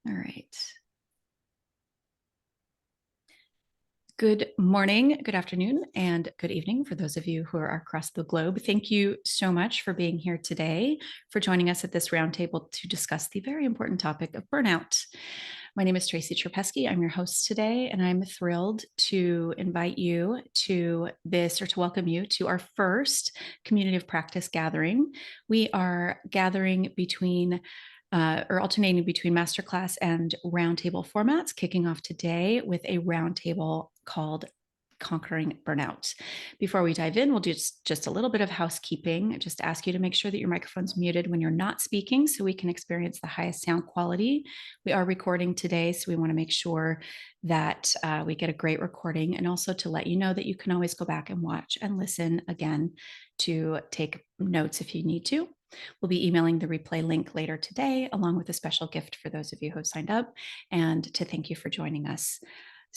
All right. Good morning, good afternoon, and good evening for those of you who are across the globe. Thank you so much for being here today, for joining us at this roundtable to discuss the very important topic of burnout. My name is Tracy Trapesky. I'm your host today, and I'm thrilled to invite you to this, or to welcome you to our first community of practice gathering. We are gathering between or alternating between masterclass and roundtable formats, kicking off today with a roundtable called Conquering Burnout. Before we dive in, we'll do just a little bit of housekeeping. Just ask you to make sure that your microphone's muted when you're not speaking so we can experience the highest sound quality. We are recording today, so we want to make sure that we get a great recording, and also to let you know that you can always go back and watch and listen again to take notes if you need to. We'll be emailing the replay link later today, along with a special gift for those of you who have signed up, and to thank you for joining us.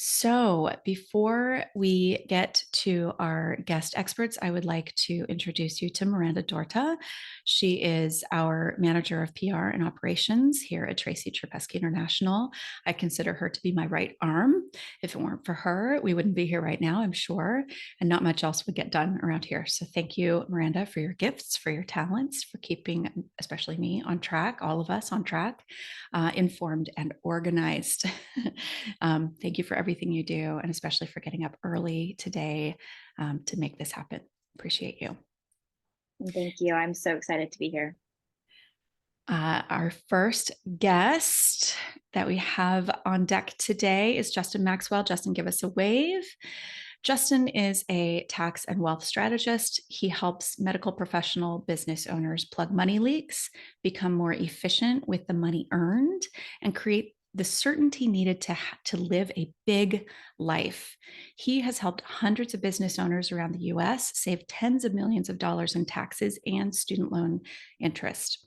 So, before we get to our guest experts, I would like to introduce you to Miranda Dorta. She is our manager of PR and operations here at Tracy Trapesky International. I consider her to be my right arm. If it weren't for her, we wouldn't be here right now, I'm sure, and not much else would get done around here. So, thank you, Miranda, for your gifts, for your talents, for keeping, especially me, on track, all of us on track, informed and organized. Thank you for everything you do, and especially for getting up early today to make this happen. Appreciate you. Thank you. I'm so excited to be here. Our first guest that we have on deck today is Justin Maxwell. Justin, give us a wave. Justin is a tax and wealth strategist. He helps medical professional business owners plug money leaks, become more efficient with the money earned, and create the certainty needed to live a big life. He has helped hundreds of business owners around the US save tens of millions of dollars in taxes and student loan interest.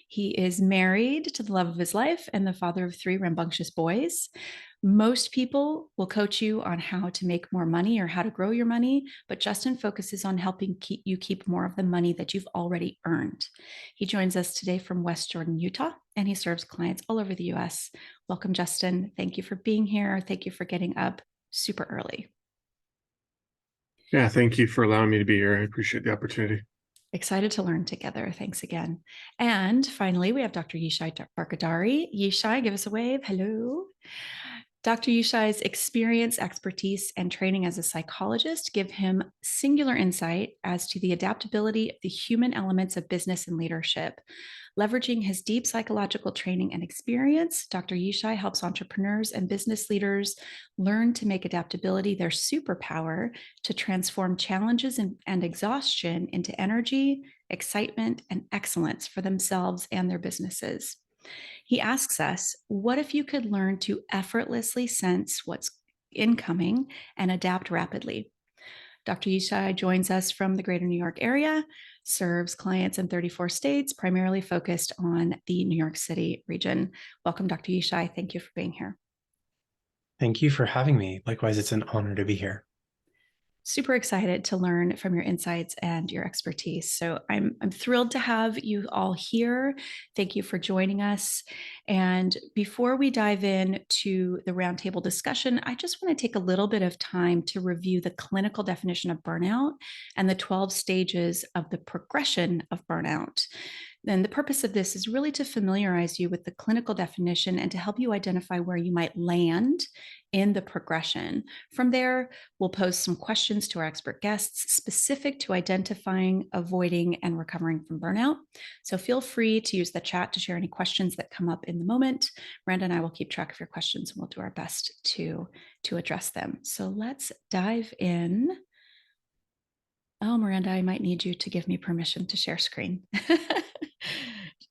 He is married to the love of his life and the father of 3 rambunctious boys. Most people will coach you on how to make more money or how to grow your money, but Justin focuses on helping you keep more of the money that you've already earned. He joins us today from West Jordan, Utah, and he serves clients all over the US. Welcome, Justin. Thank you for being here. Thank you for getting up super early. Yeah, thank you for allowing me to be here. I appreciate the opportunity. Excited to learn together. Thanks again. And finally, we have Dr. Yishai Barkhordari. Yishai, give us a wave. Hello. Dr. Yishai's experience, expertise, and training as a psychologist give him singular insight as to the adaptability of the human elements of business and leadership. Leveraging his deep psychological training and experience, Dr. Yishai helps entrepreneurs and business leaders learn to make adaptability their superpower to transform challenges and exhaustion into energy, excitement, and excellence for themselves and their businesses. He asks us, what if you could learn to effortlessly sense what's incoming and adapt rapidly? Dr. Yishai joins us from the greater New York area, serves clients in 34 states, primarily focused on the New York City region. Welcome, Dr. Yishai. Thank you for being here. Thank you for having me. Likewise, it's an honor to be here. Super excited to learn from your insights and your expertise. So I'm thrilled to have you all here. Thank you for joining us. And before we dive in to the roundtable discussion, I just want to take a little bit of time to review the clinical definition of burnout and the 12 stages of the progression of burnout. And the purpose of this is really to familiarize you with the clinical definition and to help you identify where you might land in the progression. From there, we'll pose some questions to our expert guests specific to identifying, avoiding, and recovering from burnout. So feel free to use the chat to share any questions that come up in the moment. Miranda and I will keep track of your questions, and we'll do our best to address them. So let's dive in. Oh, Miranda, I might need you to give me permission to share screen.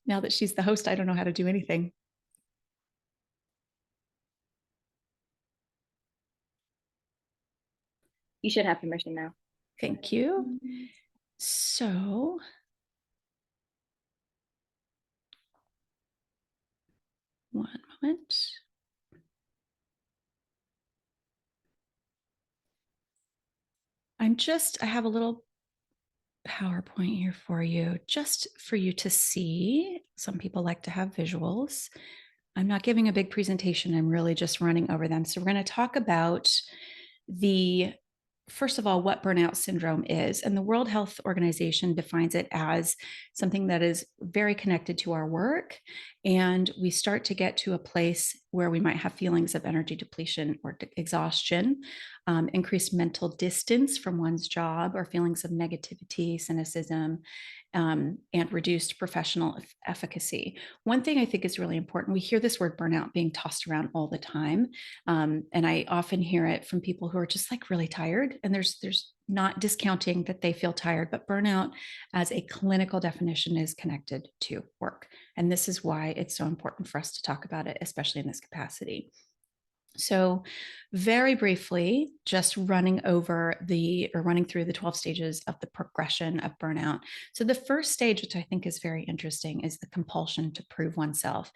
Now that she's the host, I don't know how to do anything. You should have permission now. Thank you. So, one moment. I have a little PowerPoint here for you, just for you to see. Some people like to have visuals. I'm not giving a big presentation. I'm really just running over them. So we're going to talk about first of all, what burnout syndrome is. And the World Health Organization defines it as something that is very connected to our work. And we start to get to a place where we might have feelings of energy depletion or exhaustion, increased mental distance from one's job, or feelings of negativity, cynicism, and reduced professional efficacy. One thing I think is really important, we hear this word burnout being tossed around all the time. And I often hear it from people who are just like really tired, and there's not discounting that they feel tired, but burnout as a clinical definition is connected to work. And this is why it's so important for us to talk about it, especially in this capacity. So very briefly, just running through the 12 stages of the progression of burnout. So the first stage, which I think is very interesting, is the compulsion to prove oneself,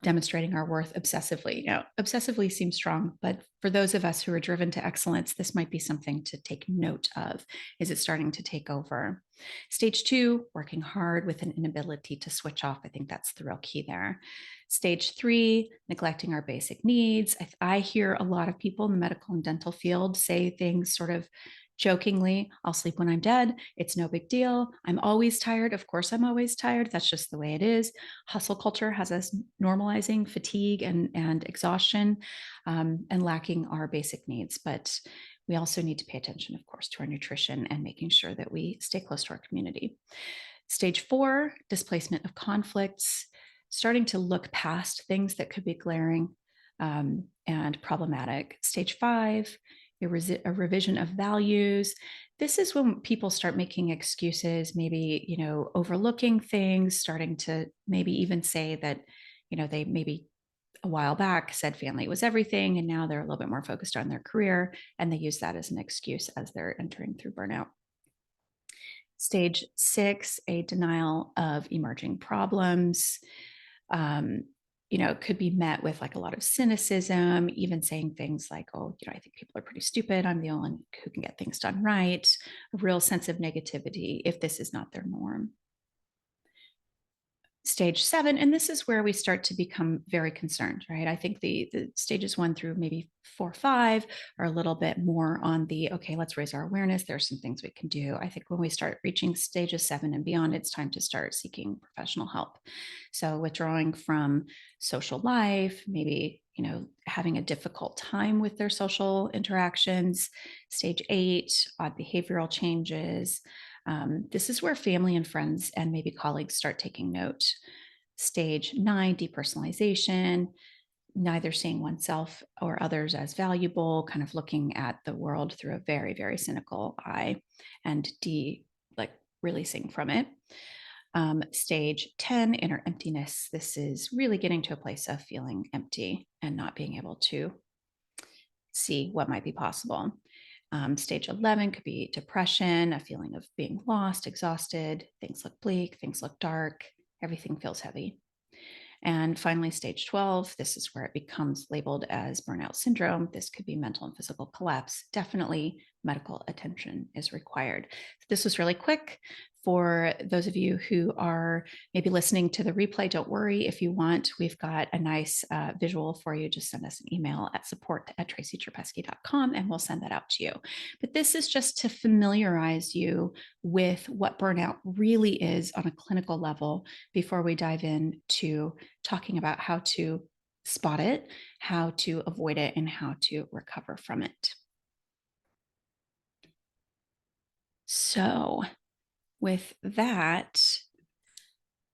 demonstrating our worth obsessively. Now, obsessively seems strong, but for those of us who are driven to excellence, this might be something to take note of. Is it starting to take over? Stage 2, working hard with an inability to switch off. I think that's the real key there. Stage 3, neglecting our basic needs. I hear a lot of people in the medical and dental field say things sort of jokingly, I'll sleep when I'm dead. It's no big deal. I'm always tired. Of course, I'm always tired. That's just the way it is. Hustle culture has us normalizing fatigue and exhaustion, and lacking our basic needs. But we also need to pay attention, of course, to our nutrition and making sure that we stay close to our community. Stage 4, displacement of conflicts, starting to look past things that could be glaring and problematic. Stage 5, a revision of values. This is when people start making excuses, maybe, overlooking things, starting to maybe even say that, they maybe a while back said family was everything, and now they're a little bit more focused on their career, and they use that as an excuse as they're entering through burnout. Stage 6, a denial of emerging problems. Could be met with like a lot of cynicism, even saying things like, I think people are pretty stupid. I'm the only one who can get things done right. A real sense of negativity if this is not their norm. Stage 7, and this is where we start to become very concerned, right? I think the stages 1 through maybe 4, 5 are a little bit more on the, okay, let's raise our awareness. There are some things we can do. I think when we start reaching stages 7 and beyond, it's time to start seeking professional help. So withdrawing from social life, maybe, having a difficult time with their social interactions. Stage 8, odd behavioral changes. This is where family and friends and maybe colleagues start taking note. Stage 9, depersonalization, neither seeing oneself or others as valuable, kind of looking at the world through a very, very cynical eye and releasing from it. Stage 10, inner emptiness. This is really getting to a place of feeling empty and not being able to see what might be possible. Stage 11 could be depression, a feeling of being lost, exhausted, things look bleak, things look dark, everything feels heavy. And finally, stage 12, this is where it becomes labeled as burnout syndrome. This could be mental and physical collapse. Definitely medical attention is required. This was really quick. For those of you who are maybe listening to the replay, don't worry. If you want, we've got a nice visual for you. Just send us an email at support@tracycherpesky.com and we'll send that out to you. But this is just to familiarize you with what burnout really is on a clinical level before we dive into talking about how to spot it, how to avoid it, and how to recover from it. So with that,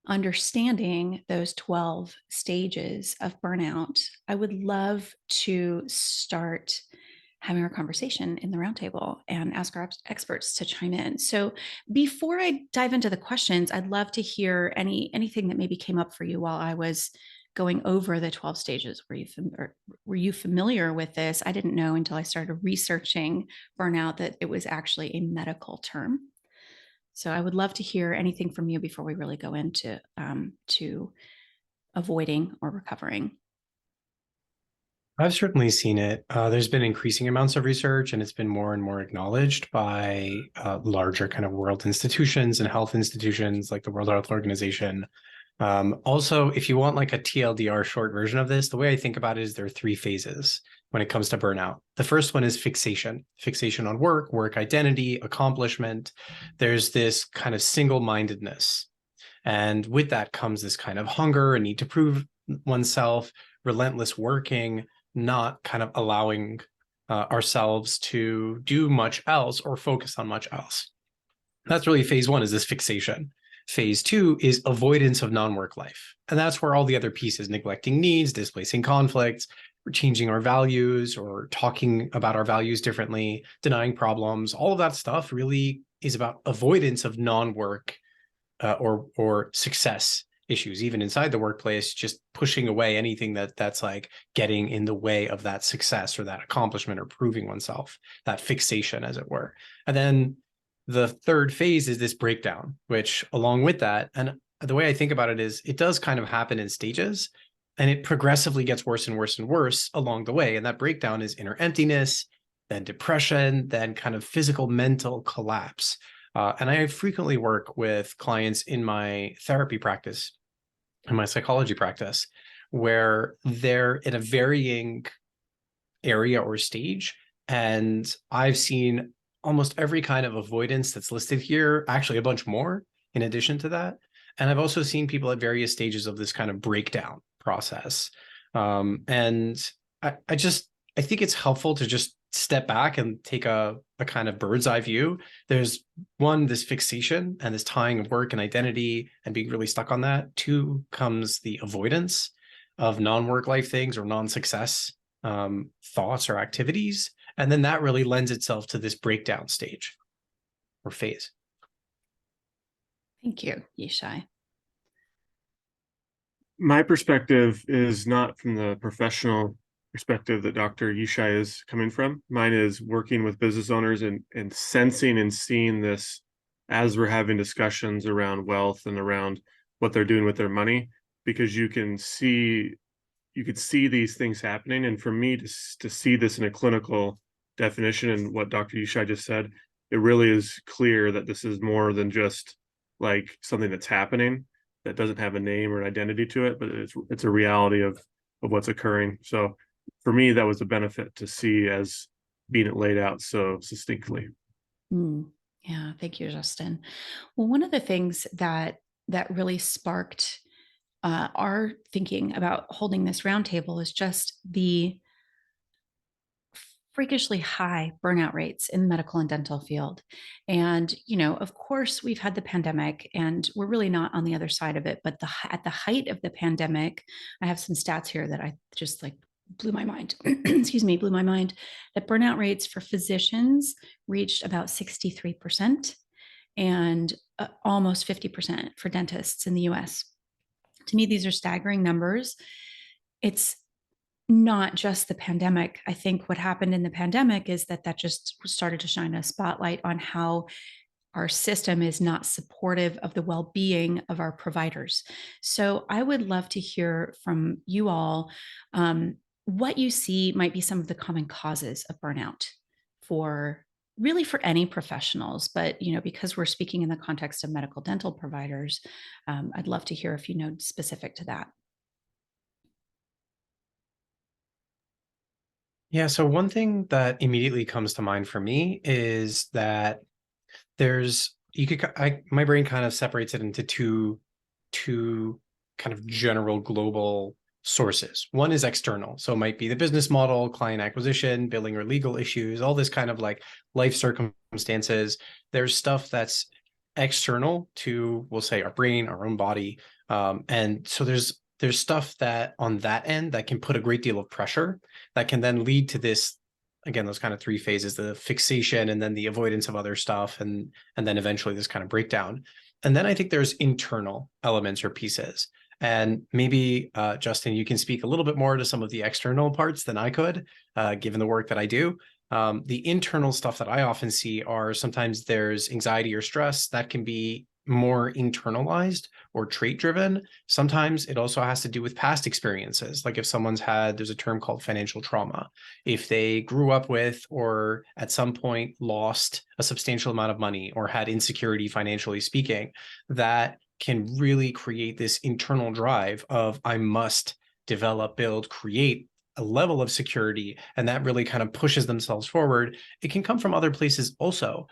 understanding those 12 stages of burnout, I would love to start having our conversation in the roundtable and ask our experts to chime in. So before I dive into the questions, I'd love to hear anything that maybe came up for you while I was going over the 12 stages. Were you familiar with this? I didn't know until I started researching burnout that it was actually a medical term. So I would love to hear anything from you before we really go into to avoiding or recovering. I've certainly seen it. There's been increasing amounts of research, and it's been more and more acknowledged by larger kind of world institutions and health institutions like the World Health Organization. Also, if you want like a TLDR short version of this, the way I think about it is there are 3 phases when it comes to burnout. The first one is fixation on work, work identity, accomplishment. There's this kind of single-mindedness. And with that comes this kind of hunger, a need to prove oneself, relentless working, not kind of allowing ourselves to do much else or focus on much else. That's really phase 1, is this fixation. Phase 2 is avoidance of non-work life. And that's where all the other pieces, neglecting needs, displacing conflicts, or changing our values, or talking about our values differently, denying problems, all of that stuff really is about avoidance of non-work or success issues, even inside the workplace, just pushing away anything that's like getting in the way of that success or that accomplishment or proving oneself, that fixation, as it were. And then the third phase is this breakdown, which along with that, and the way I think about it is it does kind of happen in stages, and it progressively gets worse and worse and worse along the way. And that breakdown is inner emptiness, then depression, then kind of physical, mental collapse. And I frequently work with clients in my therapy practice, in my psychology practice, where they're in a varying area or stage. And I've seen almost every kind of avoidance that's listed here, actually a bunch more in addition to that. And I've also seen people at various stages of this kind of breakdown process. And I think it's helpful to just step back and take a kind of bird's eye view. There's one, this fixation and this tying of work and identity and being really stuck on that. 2 comes the avoidance of non-work life things or non-success thoughts or activities. And then that really lends itself to this breakdown stage or phase. Thank you, Yishai. My perspective is not from the professional perspective that Dr. Yishai is coming from. Mine is working with business owners and sensing and seeing this as we're having discussions around wealth and around what they're doing with their money, because you could see these things happening. And for me to see this in a clinical definition and what Dr. Yishai just said, it really is clear that this is more than just like something that's happening that doesn't have a name or an identity to it, but it's a reality of what's occurring. So for me, that was a benefit to see as being it laid out so succinctly. Yeah, thank you, Justin. Well, one of the things that really sparked our thinking about holding this roundtable is just the freakishly high burnout rates in the medical and dental field. And, of course, we've had the pandemic and we're really not on the other side of it. But at the height of the pandemic, I have some stats here that I just like blew my mind. Blew my mind that burnout rates for physicians reached about 63% and almost 50% for dentists in the US. To me, these are staggering numbers. It's not just the pandemic. I think what happened in the pandemic is that just started to shine a spotlight on how our system is not supportive of the well-being of our providers. So I would love to hear from you all what you see might be some of the common causes of burnout for any professionals, but because we're speaking in the context of medical dental providers, I'd love to hear if you know specific to that. Yeah, so one thing that immediately comes to mind for me is that my brain kind of separates it into two kind of general global sources. One is external. So it might be the business model, client acquisition, billing or legal issues, all this kind of like life circumstances. There's stuff that's external to, we'll say, our brain, our own body. And so there's stuff that on that end that can put a great deal of pressure that can then lead to this, again, those kind of 3 phases, the fixation and then the avoidance of other stuff, and then eventually this kind of breakdown. And then I think there's internal elements or pieces. And maybe, Justin, you can speak a little bit more to some of the external parts than I could, given the work that I do. The internal stuff that I often see are sometimes there's anxiety or stress that can be more internalized or trait driven. Sometimes it also has to do with past experiences. Like if there's a term called financial trauma. If they grew up with or at some point lost a substantial amount of money or had insecurity financially speaking, that can really create this internal drive of I must develop, build, create a level of security, and that really kind of pushes themselves forward. It can come from other places also,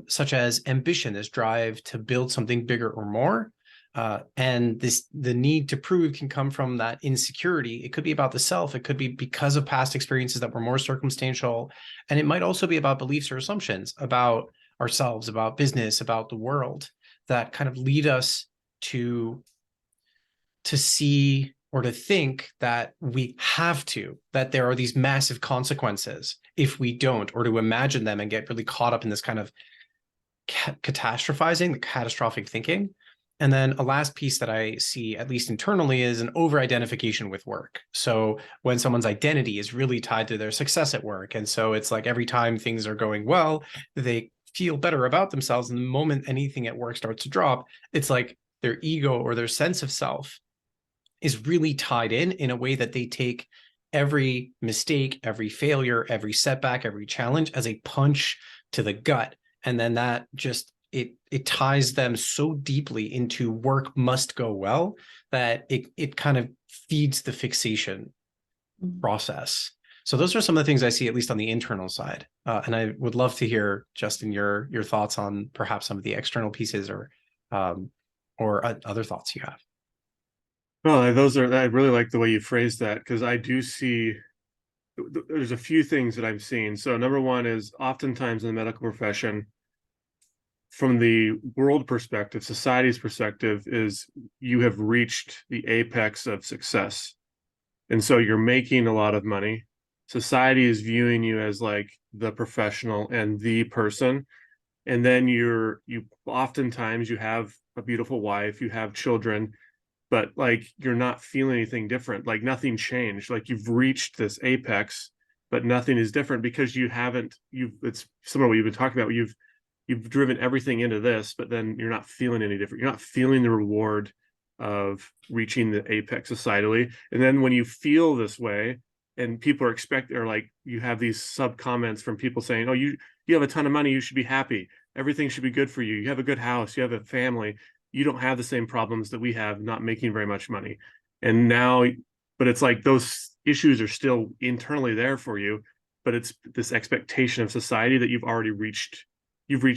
such as ambition, this drive to build something bigger or more. And the need to prove can come from that insecurity. It could be about the self. It could be because of past experiences that were more circumstantial. And it might also be about beliefs or assumptions about ourselves, about business, about the world, that kind of lead us to see or to think that we have to, that there are these massive consequences if we don't, or to imagine them and get really caught up in this kind of catastrophizing, the catastrophic thinking. And then a last piece that I see, at least internally, is an over-identification with work. So when someone's identity is really tied to their success at work, and so it's like every time things are going well, they feel better about themselves. And the moment anything at work starts to drop, it's like their ego or their sense of self is really tied in a way that they take every mistake, every failure, every setback, every challenge as a punch to the gut. And then that just, it ties them so deeply into work must go well that it kind of feeds the fixation process. So those are some of the things I see, at least on the internal side. And I would love to hear, Justin, your thoughts on perhaps some of the external pieces or other thoughts you have. Well, I really like the way you phrased that, because I do see there's a few things that I'm seeing. So number one is oftentimes in the medical profession, from the world perspective, society's perspective, is you have reached the apex of success. And so you're making a lot of money. Society is viewing you as like the professional and the person. And then you oftentimes you have a beautiful wife, you have children, but like you're not feeling anything different. Like nothing changed. Like you've reached this apex, but nothing is different because it's similar to what you've been talking about. You've driven everything into this, but then you're not feeling any different. You're not feeling the reward of reaching the apex societally. And then when you feel this way, and people are like, you have these sub comments from people saying, oh, you have a ton of money, you should be happy. Everything should be good for you. You have a good house, you have a family. You don't have the same problems that we have, not making very much money. And now, but it's like those issues are still internally there for you, but it's this expectation of society that you've reached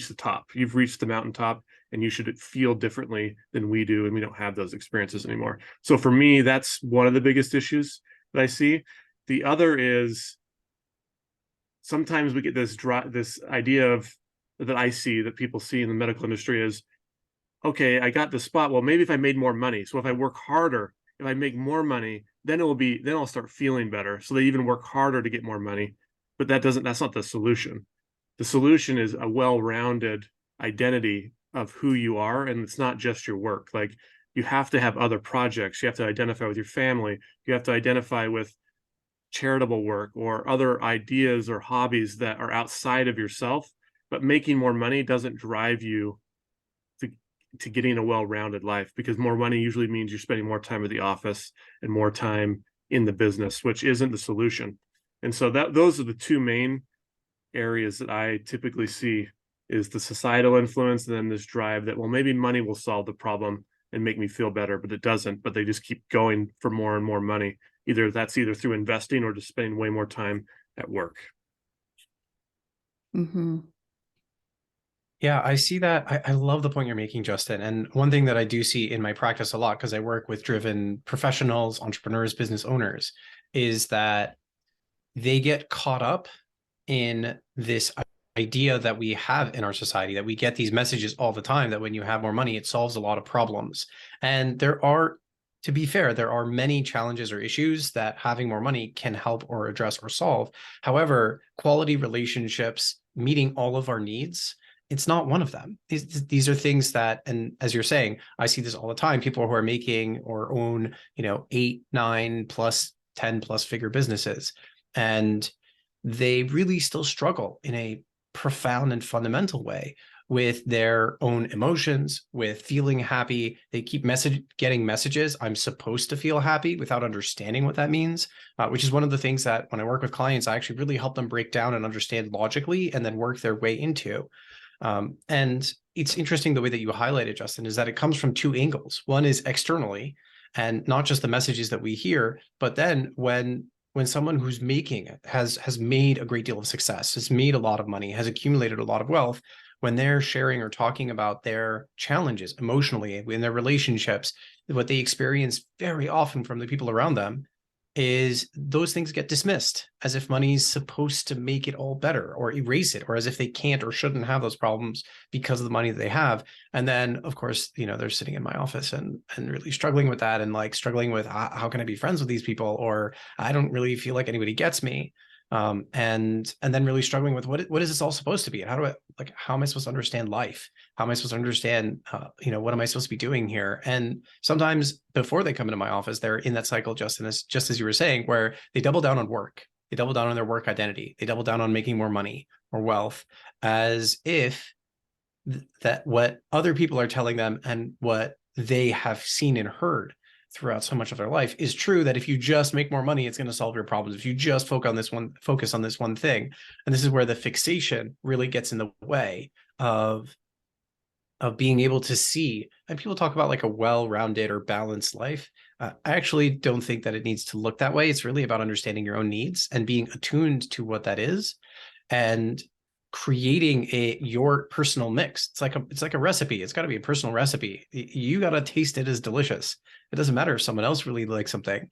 the top, you've reached the mountaintop, and you should feel differently than we do. And we don't have those experiences anymore. So for me, that's one of the biggest issues that I see. The other is sometimes we get this idea of that I see, that people see in the medical industry is, okay, I got the spot. Well, maybe if I made more money. So if I work harder, if I make more money, then I'll start feeling better. So they even work harder to get more money. But that's not the solution. The solution is a well-rounded identity of who you are. And it's not just your work. Like you have to have other projects. You have to identify with your family. You have to identify with charitable work or other ideas or hobbies that are outside of yourself. But making more money doesn't drive you to getting a well-rounded life, because more money usually means you're spending more time at the office and more time in the business, which isn't the solution. And so those are the two main areas that I typically see, is the societal influence and then this drive that, well, maybe money will solve the problem and make me feel better, but it doesn't. But they just keep going for more and more money. That's either through investing or just spending way more time at work. Mm-hmm. Yeah, I see that. I love the point you're making, Justin. And one thing that I do see in my practice a lot, because I work with driven professionals, entrepreneurs, business owners, is that they get caught up in this idea that we have in our society, that we get these messages all the time, that when you have more money, it solves a lot of problems. And to be fair, there are many challenges or issues that having more money can help or address or solve. However, quality relationships, meeting all of our needs, it's not one of them. These are things that, and as you're saying, I see this all the time, people who are making or own, 8, 9 plus 10 plus figure businesses, and they really still struggle in a profound and fundamental way with their own emotions, with feeling happy. They keep getting messages, I'm supposed to feel happy, without understanding what that means, which is one of the things that when I work with clients, I actually really help them break down and understand logically and then work their way into. And it's interesting the way that you highlighted, Justin, is that it comes from two angles. One is externally, and not just the messages that we hear, but then when someone who's making it has made a great deal of success, has made a lot of money, has accumulated a lot of wealth, when they're sharing or talking about their challenges emotionally in their relationships, what they experience very often from the people around them is those things get dismissed as if money's supposed to make it all better or erase it, or as if they can't or shouldn't have those problems because of the money that they have. And then, of course, they're sitting in my office and really struggling with that, and like struggling with how can I be friends with these people, or I don't really feel like anybody gets me. And then really struggling with what is this all supposed to be, and how am I supposed to understand life? How am I supposed to understand, what am I supposed to be doing here? And sometimes before they come into my office, they're in that cycle, Justin, just as you were saying, where they double down on work. They double down on their work identity. They double down on making more money or wealth, as if that what other people are telling them and what they have seen and heard throughout so much of their life is true, that if you just make more money, it's going to solve your problems. If you just focus on this one thing. And this is where the fixation really gets in the way of being able to see. And people talk about like a well-rounded or balanced life. I actually don't think that it needs to look that way. It's really about understanding your own needs and being attuned to what that is, and creating your personal mix. It's like a recipe. It's got to be a personal recipe. You got to taste it as delicious. It doesn't matter if someone else really likes something.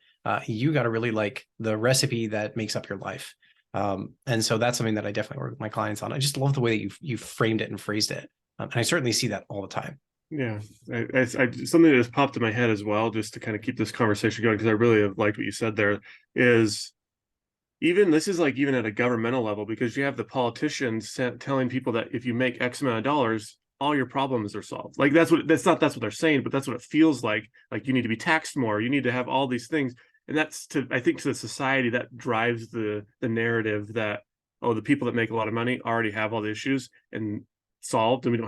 You got to really like the recipe that makes up your life. And so that's something that I definitely work with my clients on. I just love the way that you framed it and phrased it. And I certainly see that all the time. Yeah, I something that just popped in my head as well, just to kind of keep this conversation going, because I really have liked what you said there, is even this is like even at a governmental level, because you have the politicians telling people that if you make X amount of dollars, all your problems are solved. Like that's what they're saying, but that's what it feels like. Like you need to be taxed more, you need to have all these things. And that's I think to the society that drives the narrative that, oh, the people that make a lot of money already have all the issues and solved, and we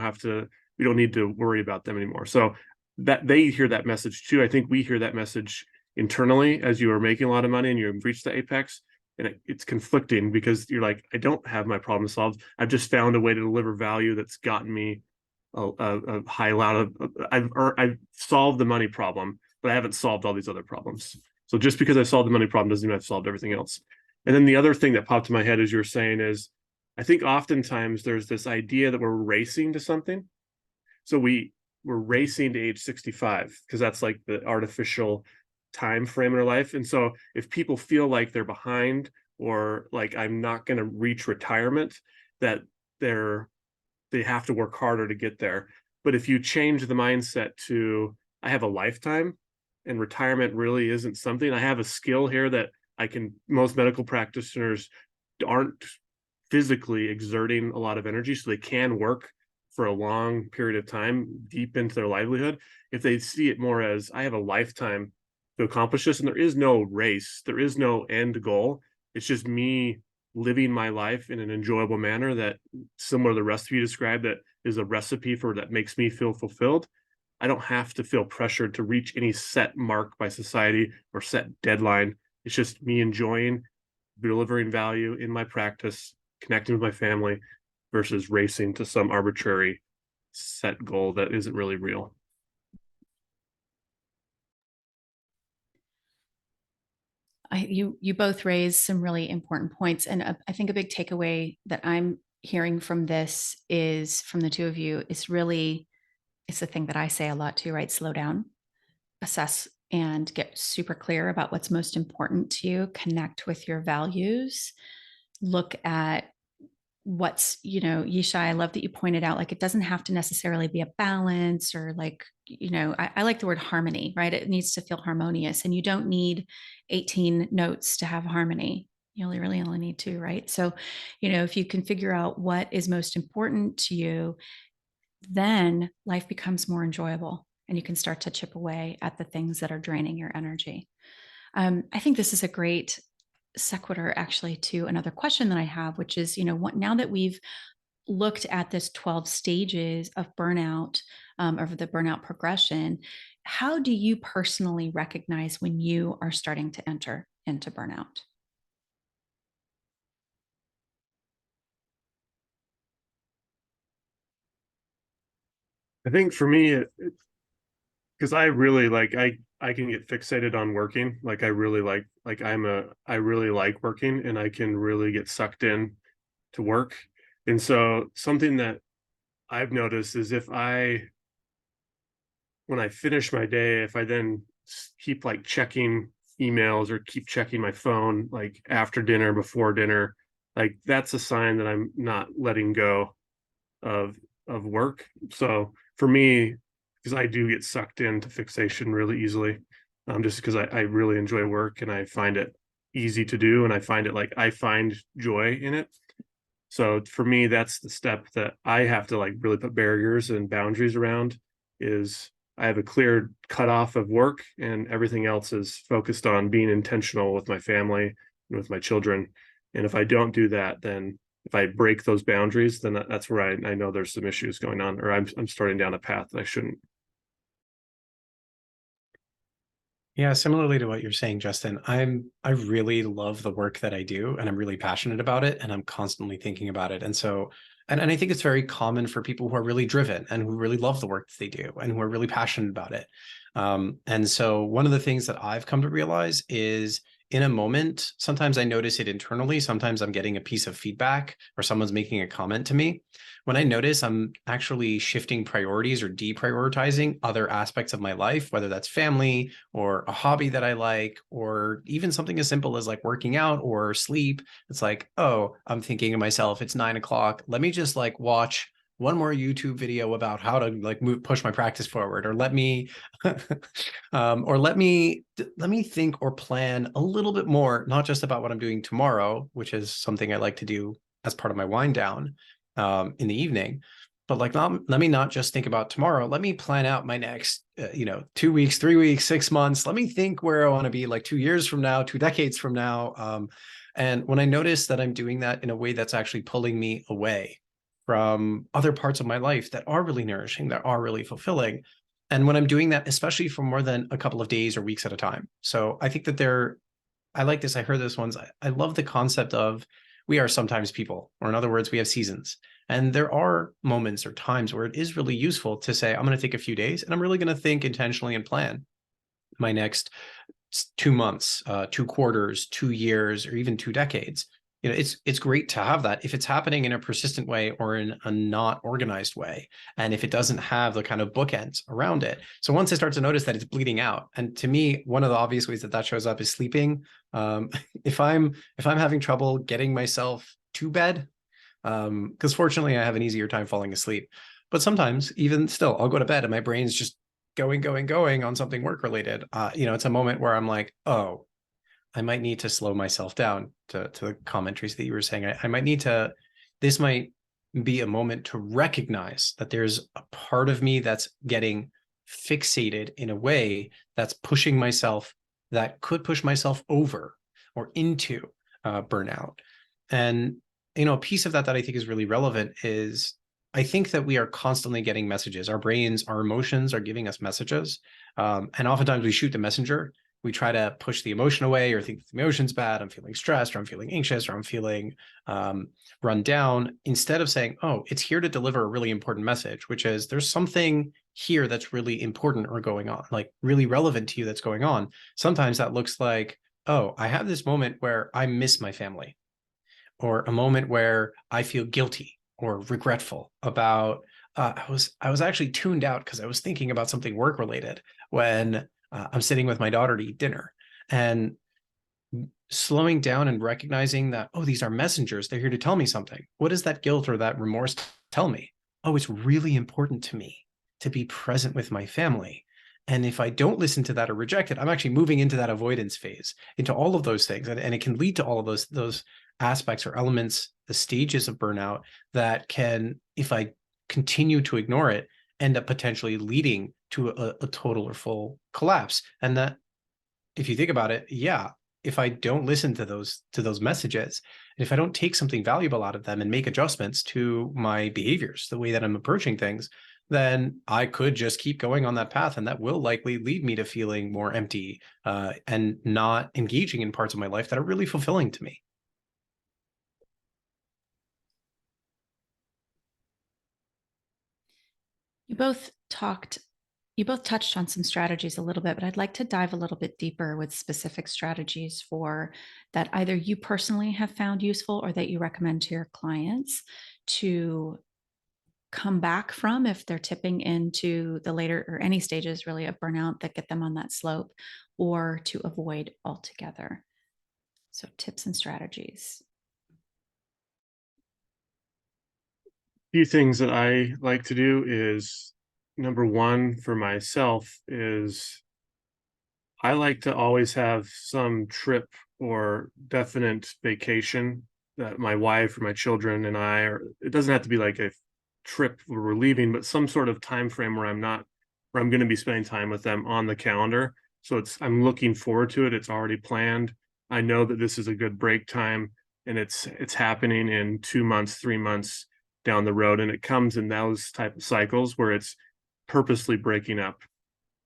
don't need to worry about them anymore. So that they hear that message too. I think we hear that message internally as you are making a lot of money and you've reached the apex, and it's conflicting because you're like, I don't have my problem solved. I've just found a way to deliver value that's gotten me a high amount of. I've solved the money problem, but I haven't solved all these other problems. So just because I solved the money problem doesn't mean I've solved everything else. And then the other thing that popped in my head as you were saying is, I think oftentimes there's this idea that we're racing to something. So we're racing to age 65 because that's like the artificial time frame in our life. And so if people feel like they're behind, or like I'm not going to reach retirement, that they have to work harder to get there. But if you change the mindset to, I have a lifetime and retirement really isn't something, I have a skill here that most medical practitioners aren't physically exerting a lot of energy, so they can work for a long period of time deep into their livelihood. If they see it more as, I have a lifetime to accomplish this, and there is no race, there is no end goal, it's just me living my life in an enjoyable manner that, similar to the recipe you described, that is a recipe for that makes me feel fulfilled. I don't have to feel pressured to reach any set mark by society or set deadline. It's just me enjoying delivering value in my practice, connecting with my family, versus racing to some arbitrary set goal that isn't really real. You both raised some really important points. And I think a big takeaway that I'm hearing from this is, from the two of you, is really, it's the thing that I say a lot too, right? Slow down, assess, and get super clear about what's most important to you, connect with your values, look at Yishai, I love that you pointed out, like, it doesn't have to necessarily be a balance, or like, I like the word harmony, right? It needs to feel harmonious, and you don't need 18 notes to have harmony. You really only need two, right? So, if you can figure out what is most important to you, then life becomes more enjoyable, and you can start to chip away at the things that are draining your energy. I think this is a great sequitur actually to another question that I have, which is, now that we've looked at this 12 stages of burnout, over the burnout progression, how do you personally recognize when you are starting to enter into burnout? I think for me, because I really like, I can get fixated on working. Like I really like I really like working, and I can really get sucked in to work. And so something that I've noticed is when I finish my day, if I then keep like checking emails or keep checking my phone, like after dinner, before dinner, like that's a sign that I'm not letting go of work. So for me, because I do get sucked into fixation really easily, just because I really enjoy work and I find it easy to do, and I find it like I find joy in it. So for me, that's the step that I have to like really put barriers and boundaries around, is I have a clear cutoff of work, and everything else is focused on being intentional with my family and with my children. And if I don't do that, then if I break those boundaries, then that's where I know there's some issues going on, or I'm starting down a path that I shouldn't. Yeah, similarly to what you're saying, Justin, I really love the work that I do, and I'm really passionate about it, and I'm constantly thinking about it. And so, and I think it's very common for people who are really driven and who really love the work that they do and who are really passionate about it. And so one of the things that I've come to realize is, in a moment, sometimes I notice it internally. Sometimes I'm getting a piece of feedback or someone's making a comment to me. When I notice I'm actually shifting priorities or deprioritizing other aspects of my life, whether that's family or a hobby that I like, or even something as simple as like working out or sleep, it's like, oh, I'm thinking to myself, it's 9 o'clock. Let me just like watch one more YouTube video about how to like push my practice forward, or let me, let me think or plan a little bit more, not just about what I'm doing tomorrow, which is something I like to do as part of my wind down in the evening, but like, let me not just think about tomorrow. Let me plan out my next, 2 weeks, 3 weeks, 6 months. Let me think where I want to be like 2 years from now, 2 decades from now. And when I notice that I'm doing that in a way that's actually pulling me away from other parts of my life that are really nourishing, that are really fulfilling. And when I'm doing that, especially for more than a couple of days or weeks at a time. So I think that I like this. I heard this once. I love the concept of, we are sometimes people, or in other words, we have seasons. And there are moments or times where it is really useful to say, I'm going to take a few days and I'm really going to think intentionally and plan my next 2 months, 2 quarters, 2 years, or even 2 decades. It's great to have that if it's happening in a persistent way or in a not organized way, and if it doesn't have the kind of bookends around it. So once I start to notice that it's bleeding out, and to me, one of the obvious ways that shows up is sleeping. If I'm having trouble getting myself to bed, because fortunately I have an easier time falling asleep, but sometimes even still, I'll go to bed and my brain's just going on something work related. It's a moment where I'm like, oh, I might need to slow myself down, to the commentaries that you were saying. I might need to, this might be a moment to recognize that there's a part of me that's getting fixated in a way that's pushing myself, that could push myself over or into burnout. And, a piece of that I think is really relevant is, I think that we are constantly getting messages. Our brains, our emotions are giving us messages. And oftentimes we shoot the messenger. We try to push the emotion away, or think the emotion's bad. I'm feeling stressed, or I'm feeling anxious, or I'm feeling run down, instead of saying, oh, it's here to deliver a really important message, which is, there's something here that's really important or going on, like really relevant to you, that's going on. Sometimes that looks like, oh, I have this moment where I miss my family, or a moment where I feel guilty or regretful about, I was actually tuned out because I was thinking about something work related when I'm sitting with my daughter to eat dinner. And slowing down and recognizing that, oh, these are messengers. They're here to tell me something. What does that guilt or that remorse tell me? Oh, it's really important to me to be present with my family. And if I don't listen to that or reject it, I'm actually moving into that avoidance phase, into all of those things. And it can lead to all of those aspects or elements, the stages of burnout, that can, if I continue to ignore it, end up potentially leading to a total or full collapse. And that, if you think about it, yeah, if I don't listen to those messages, and if I don't take something valuable out of them and make adjustments to my behaviors, the way that I'm approaching things, then I could just keep going on that path, and that will likely lead me to feeling more empty and not engaging in parts of my life that are really fulfilling to me. You both touched on some strategies a little bit, but I'd like to dive a little bit deeper with specific strategies for that either you personally have found useful or that you recommend to your clients to come back from if they're tipping into the later or any stages really of burnout that get them on that slope, or to avoid altogether. So tips and strategies. Few things that I like to do is, number one for myself is I like to always have some trip or definite vacation that my wife or my children and I, or it doesn't have to be like a trip where we're leaving, but some sort of time frame where I'm going to be spending time with them on the calendar. So I'm looking forward to it. It's already planned. I know that this is a good break time, and it's happening in 2 months, 3 months down the road. And it comes in those type of cycles where it's purposely breaking up,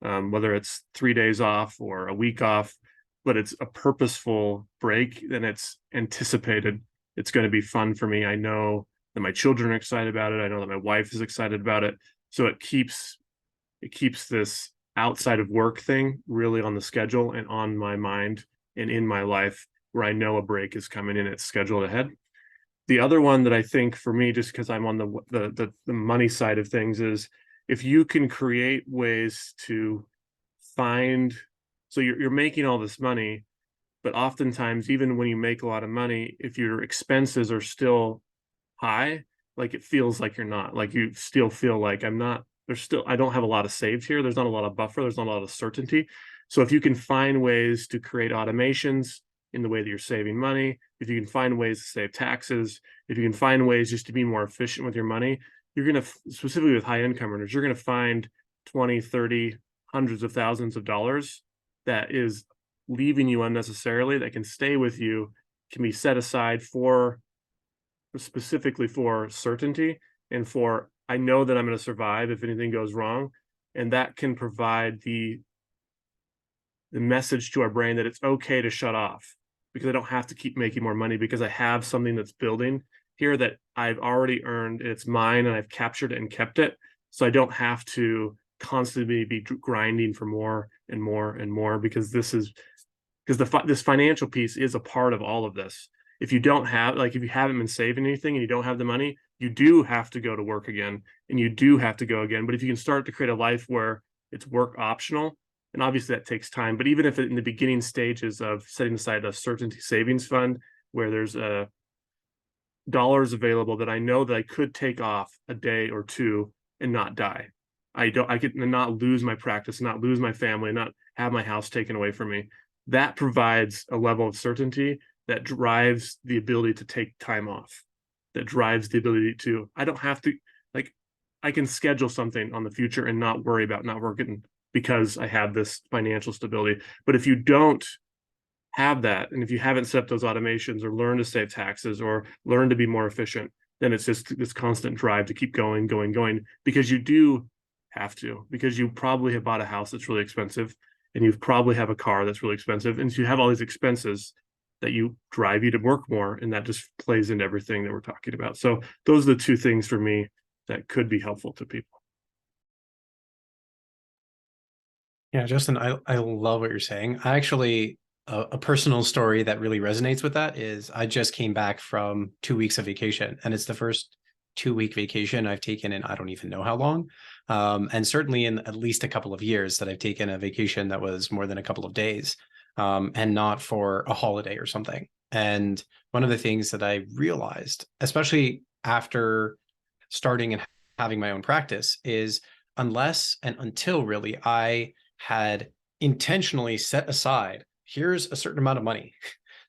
whether it's 3 days off or a week off, but it's a purposeful break and it's anticipated. It's going to be fun for me. I know that my children are excited about it. I know that my wife is excited about it. So it keeps this outside of work thing really on the schedule and on my mind and in my life, where I know a break is coming in, it's scheduled ahead. The other one that I think for me, just because I'm on the money side of things, is if you can create ways to find, so you're making all this money, but oftentimes even when you make a lot of money, if your expenses are still high, like it feels like you're not, like you still feel like I don't have a lot of saved here. There's not a lot of buffer. There's not a lot of certainty. So if you can find ways to create automations in the way that you're saving money, if you can find ways to save taxes, if you can find ways just to be more efficient with your money, you're going to, specifically with high income earners, you're going to find 20, 30, hundreds of thousands of dollars that is leaving you unnecessarily, that can stay with you, can be set aside for specifically for certainty and for, I know that I'm going to survive if anything goes wrong. And that can provide the message to our brain that it's okay to shut off, because I don't have to keep making more money, because I have something that's building here that I've already earned. It's mine and I've captured it and kept it. So I don't have to constantly be grinding for more and more and more, because this financial piece is a part of all of this. If you haven't been saving anything and you don't have the money, you do have to go to work again, and you do have to go again. But if you can start to create a life where it's work optional, and obviously that takes time, but even if in the beginning stages of setting aside a certainty savings fund where there's dollars available that I know that I could take off a day or two and not die. I could not lose my practice, not lose my family, not have my house taken away from me. That provides a level of certainty that drives the ability to take time off, that drives the ability to, I don't have to, like, I can schedule something on the future and not worry about not working because I have this financial stability. But if you don't have that, and if you haven't set up those automations or learn to save taxes or learn to be more efficient, then it's just this constant drive to keep going, because you do have to, because you probably have bought a house that's really expensive, and you probably have a car that's really expensive. And so you have all these expenses that you drive you to work more, and that just plays into everything that we're talking about. So those are the two things for me that could be helpful to people. Yeah, Justin, I love what you're saying. I actually, a personal story that really resonates with that is I just came back from 2 weeks of vacation, and it's the first 2-week vacation I've taken in I don't even know how long. And certainly in at least a couple of years that I've taken a vacation that was more than a couple of days, and not for a holiday or something. And one of the things that I realized, especially after starting and having my own practice, is unless and until really I had intentionally set aside, here's a certain amount of money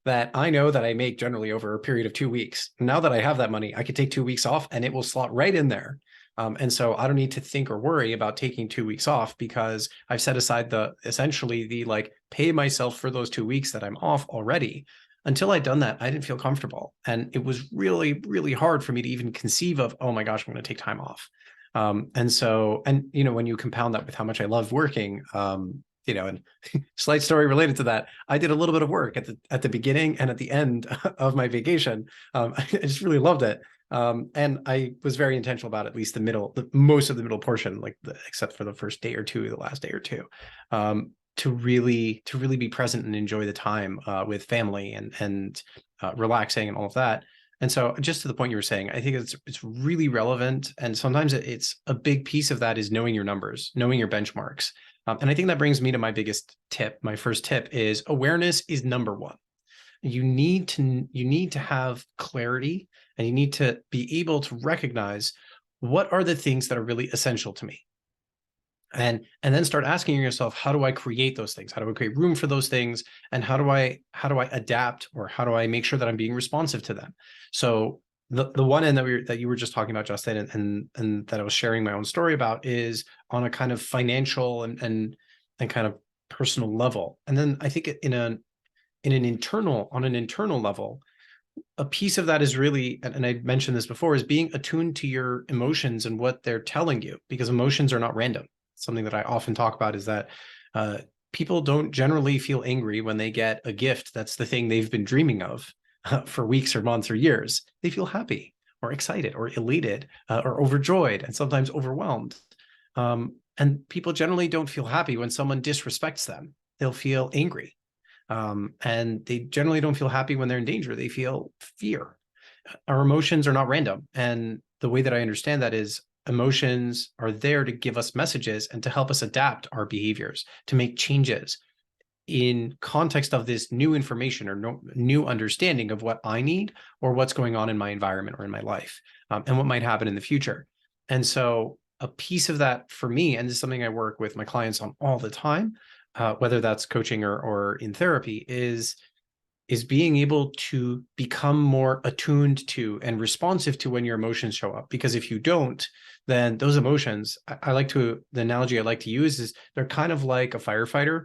that I know that I make generally over a period of 2 weeks. Now that I have that money, I could take 2 weeks off and it will slot right in there. And so I don't need to think or worry about taking 2 weeks off, because I've set aside essentially the pay myself for those 2 weeks that I'm off already. Until I'd done that, I didn't feel comfortable. And it was really, really hard for me to even conceive of, oh my gosh, I'm going to take time off. And when you compound that with how much I love working, and slight story related to that, I did a little bit of work at the beginning and at the end of my vacation. I just really loved it. And I was very intentional about at least most of the middle portion, except for the first day or two, the last day or two, to really be present and enjoy the time with family and relaxing and all of that. And so just to the point you were saying, I think it's really relevant. And sometimes it's a big piece of that is knowing your numbers, knowing your benchmarks. And I think that brings me to my biggest tip. My first tip is awareness is number one. You need to have clarity, and you need to be able to recognize what are the things that are really essential to me. And then start asking yourself, how do I create those things? How do I create room for those things? And how do I adapt, or how do I make sure that I'm being responsive to them? So the one end that you were just talking about, Justin, and that I was sharing my own story about is on a kind of financial and kind of personal level. And then I think on an internal level, a piece of that is really, and I mentioned this before, is being attuned to your emotions and what they're telling you, because emotions are not random. Something that I often talk about is that people don't generally feel angry when they get a gift that's the thing they've been dreaming of for weeks or months or years. They feel happy or excited or elated or overjoyed and sometimes overwhelmed. And people generally don't feel happy when someone disrespects them. They'll feel angry. And they generally don't feel happy when they're in danger. They feel fear. Our emotions are not random. And the way that I understand that is emotions are there to give us messages and to help us adapt our behaviors, to make changes in context of this new information or new understanding of what I need or what's going on in my environment or in my life, and what might happen in the future. And so a piece of that for me, and this is something I work with my clients on all the time, whether that's coaching or in therapy, is being able to become more attuned to and responsive to when your emotions show up. Because if you don't, then those emotions, the analogy I like to use is they're kind of like a firefighter,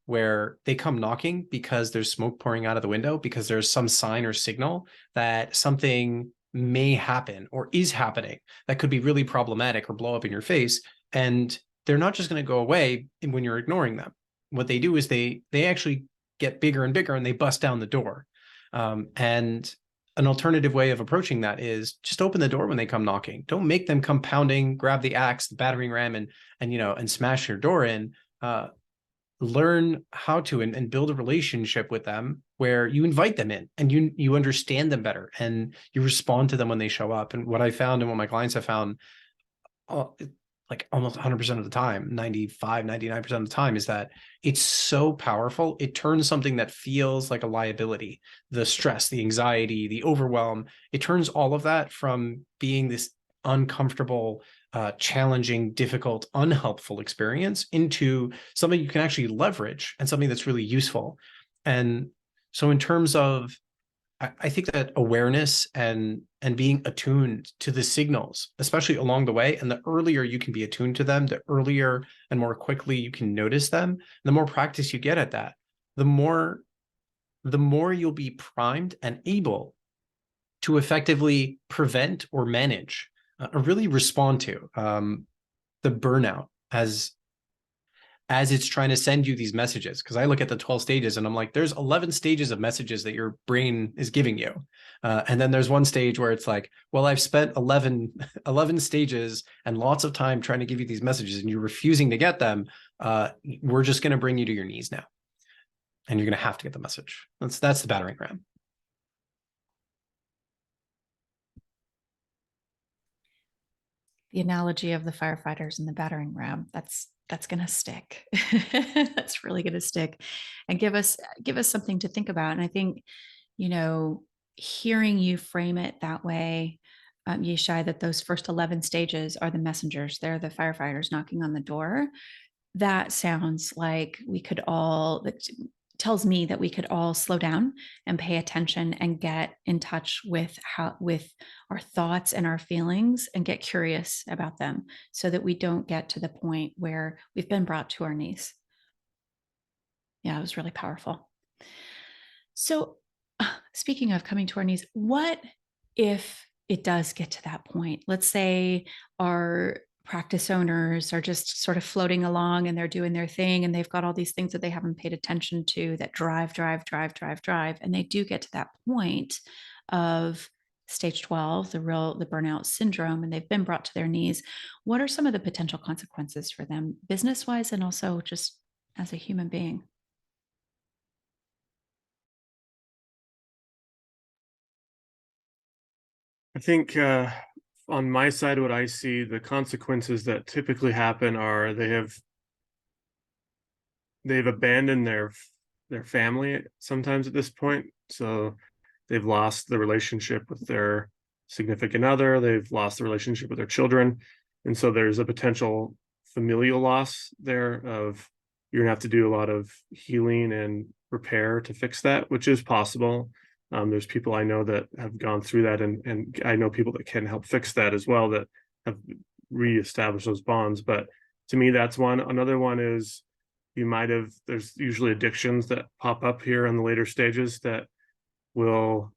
where they come knocking because there's smoke pouring out of the window, because there's some sign or signal that something may happen or is happening that could be really problematic or blow up in your face. And they're not just going to go away when you're ignoring them. What they do is they actually get bigger and bigger, and they bust down the door. And an alternative way of approaching that is just open the door when they come knocking. Don't make them come pounding, grab the axe, the battering ram, and smash your door in. Learn how to and build a relationship with them where you invite them in and you understand them better and you respond to them when they show up. And what I found, and what my clients have found, like almost 100% of the time, 95, 99% of the time, is that it's so powerful. It turns something that feels like a liability, the stress, the anxiety, the overwhelm, it turns all of that from being this uncomfortable, challenging, difficult, unhelpful experience into something you can actually leverage and something that's really useful. And so in terms of, I think that awareness and being attuned to the signals, especially along the way, and the earlier you can be attuned to them, the earlier and more quickly you can notice them, the more practice you get at that, the more you'll be primed and able to effectively prevent or manage or really respond to the burnout as it's trying to send you these messages. Because I look at the 12 stages and I'm like, there's 11 stages of messages that your brain is giving you. And then there's one stage where it's like, well, I've spent 11 stages and lots of time trying to give you these messages and you're refusing to get them. We're just going to bring you to your knees now. And you're going to have to get the message. That's the battering ram. The analogy of the firefighters and the battering ram, that's going to stick. That's really going to stick and give us something to think about. And I think, hearing you frame it that way, Yishai, that those first 11 stages are the messengers. They're the firefighters knocking on the door. That sounds like that tells me that we could all slow down and pay attention and get in touch with our thoughts and our feelings and get curious about them so that we don't get to the point where we've been brought to our knees. Yeah, it was really powerful. So speaking of coming to our knees, what if it does get to that point? Let's say our practice owners are just sort of floating along and they're doing their thing and they've got all these things that they haven't paid attention to that drive. And they do get to that point of stage 12, the burnout syndrome, and they've been brought to their knees, what are some of the potential consequences for them, business wise and also just as a human being? I think on my side, what I see, the consequences that typically happen are they've abandoned their family sometimes at this point. So they've lost the relationship with their significant other, they've lost the relationship with their children. And so there's a potential familial loss there of you're gonna have to do a lot of healing and repair to fix that, which is possible. There's people I know that have gone through that, and I know people that can help fix that as well, that have reestablished those bonds. But to me, that's one. Another one is there's usually addictions that pop up here in the later stages that you're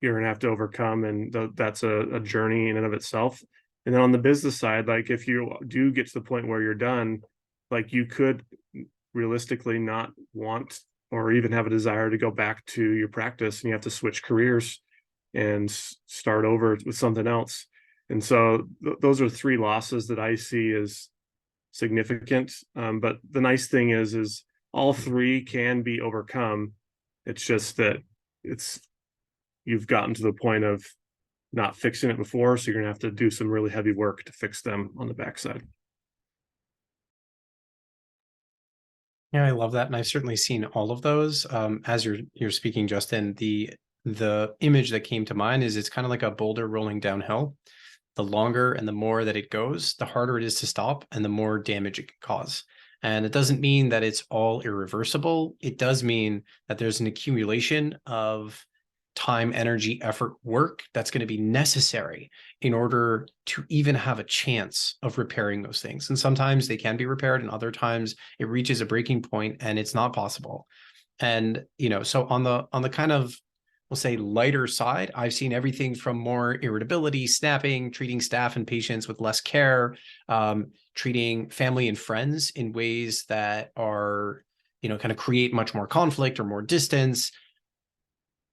gonna have to overcome, and that's a journey in and of itself. And then on the business side, like if you do get to the point where you're done, like you could realistically not want or even have a desire to go back to your practice, and you have to switch careers and start over with something else. And so those are three losses that I see as significant. But the nice thing is all three can be overcome. It's just that you've gotten to the point of not fixing it before, so you're gonna have to do some really heavy work to fix them on the backside. Yeah, I love that, and I've certainly seen all of those. As you're speaking, Justin, the image that came to mind is it's kind of like a boulder rolling downhill. The longer and the more that it goes, the harder it is to stop, and the more damage it can cause. And it doesn't mean that it's all irreversible. It does mean that there's an accumulation of time, energy, effort, work that's going to be necessary in order to even have a chance of repairing those things. And sometimes they can be repaired, and other times it reaches a breaking point and it's not possible. And, so on the kind of, we'll say, lighter side, I've seen everything from more irritability, snapping, treating staff and patients with less care, treating family and friends in ways that are, kind of create much more conflict or more distance.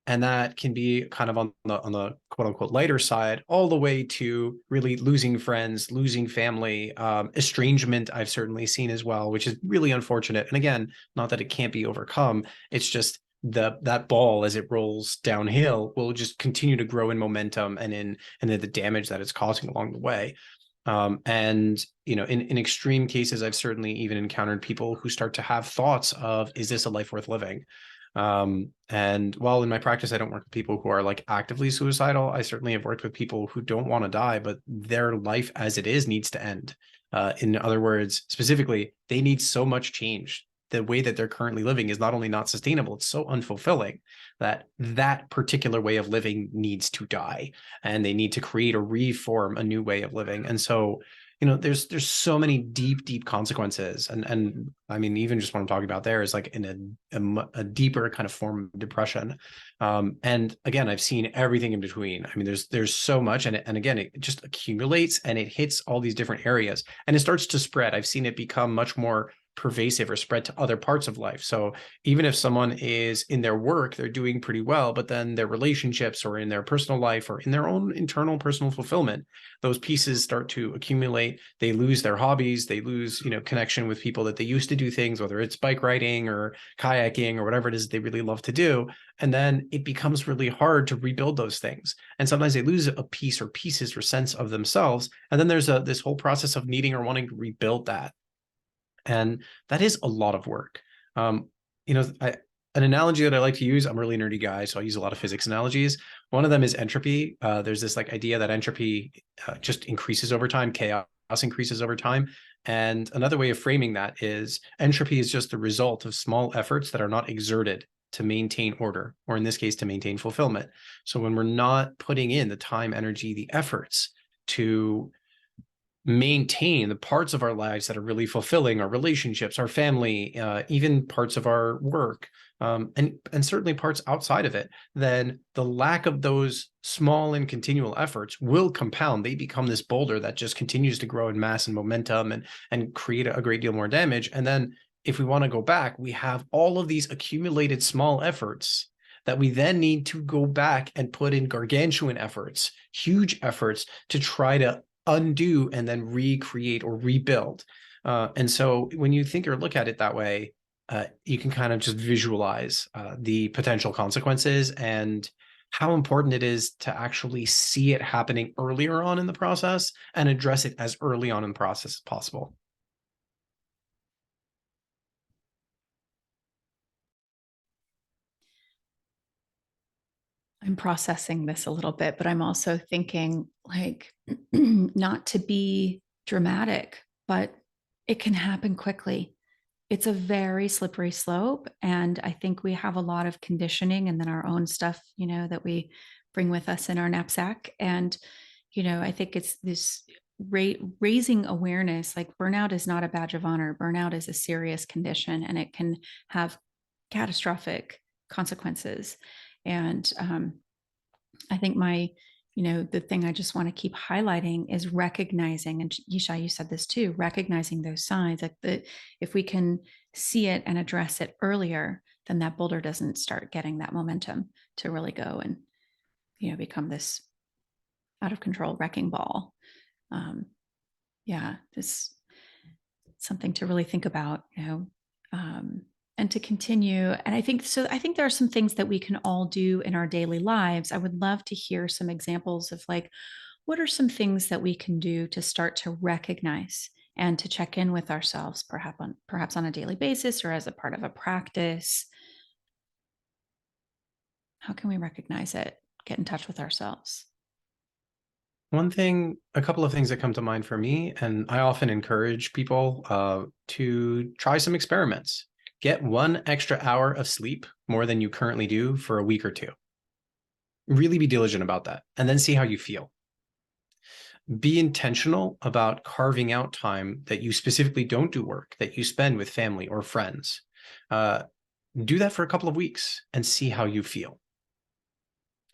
And that can be kind of on the quote unquote lighter side, all the way to really losing friends, losing family, estrangement I've certainly seen as well, which is really unfortunate. And again, not that it can't be overcome. It's just that ball, as it rolls downhill, will just continue to grow in momentum and in the damage that it's causing along the way. And in extreme cases, I've certainly even encountered people who start to have thoughts of, is this a life worth living? And while in my practice, I don't work with people who are like actively suicidal, I certainly have worked with people who don't want to die, but their life as it is needs to end. In other words, specifically, they need so much change. The way that they're currently living is not only not sustainable, it's so unfulfilling that that particular way of living needs to die, and they need to create or reform a new way of living. And so, there's so many deep consequences. And I mean, even just what I'm talking about there is like in a deeper kind of form of depression. And again, I've seen everything in between. I mean, there's so much, and again, it just accumulates and it hits all these different areas, and it starts to spread. I've seen it become much more pervasive or spread to other parts of life. So even if someone is in their work, they're doing pretty well, but then their relationships or in their personal life or in their own internal personal fulfillment, those pieces start to accumulate. They lose their hobbies. They lose, connection with people that they used to do things, whether it's bike riding or kayaking or whatever it is they really love to do. And then it becomes really hard to rebuild those things. And sometimes they lose a piece or pieces or sense of themselves. And then there's this whole process of needing or wanting to rebuild that. And that is a lot of work. An analogy that I like to use, I'm a really nerdy guy, so I use a lot of physics analogies. One of them is entropy. There's this idea that entropy just increases over time, chaos increases over time. And another way of framing that is entropy is just the result of small efforts that are not exerted to maintain order, or in this case, to maintain fulfillment. So when we're not putting in the time, energy, the efforts to maintain the parts of our lives that are really fulfilling, our relationships, our family, even parts of our work, and certainly parts outside of it, then the lack of those small and continual efforts will compound. They become this boulder that just continues to grow in mass and momentum and create a great deal more damage. And then if we want to go back, we have all of these accumulated small efforts that we then need to go back and put in gargantuan efforts, huge efforts to try to undo and then recreate or rebuild. And so when you think or look at it that way, you can kind of just visualize the potential consequences and how important it is to actually see it happening earlier on in the process and address it as early on in the process as possible. I'm processing this a little bit, but I'm also thinking like not to be dramatic, but it can happen quickly. It's a very slippery slope. And I think we have a lot of conditioning and then our own stuff, that we bring with us in our knapsack. And, I think it's this raising awareness, like burnout is not a badge of honor. Burnout is a serious condition and it can have catastrophic consequences. And I think the thing I just want to keep highlighting is recognizing, and Yishai, you said this too, recognizing those signs, like if we can see it and address it earlier, then that boulder doesn't start getting that momentum to really go and, become this out of control wrecking ball. This something to really think about, and to continue. And I think there are some things that we can all do in our daily lives. I would love to hear some examples of like, what are some things that we can do to start to recognize and to check in with ourselves, perhaps on a daily basis or as a part of a practice? How can we recognize it? Get in touch with ourselves. A couple of things that come to mind for me, and I often encourage people to try some experiments. Get 1 extra hour of sleep more than you currently do for a week or 2. Really be diligent about that, and then see how you feel. Be intentional about carving out time that you specifically don't do work, that you spend with family or friends. Do that for a couple of weeks and see how you feel.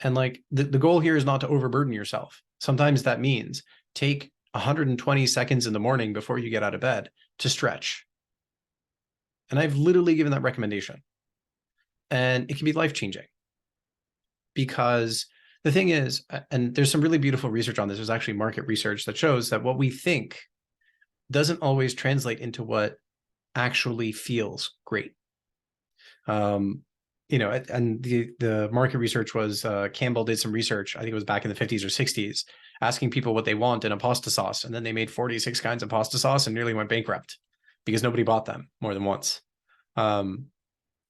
And like the goal here is not to overburden yourself. Sometimes that means take 120 seconds in the morning before you get out of bed to stretch. And I've literally given that recommendation. And it can be life-changing. Because the thing is, and there's some really beautiful research on this, there's actually market research that shows that what we think doesn't always translate into what actually feels great. And the market research was, Campbell did some research, I think it was back in the 50s or 60s, asking people what they want in a pasta sauce. And then they made 46 kinds of pasta sauce and nearly went bankrupt because nobody bought them more than once. And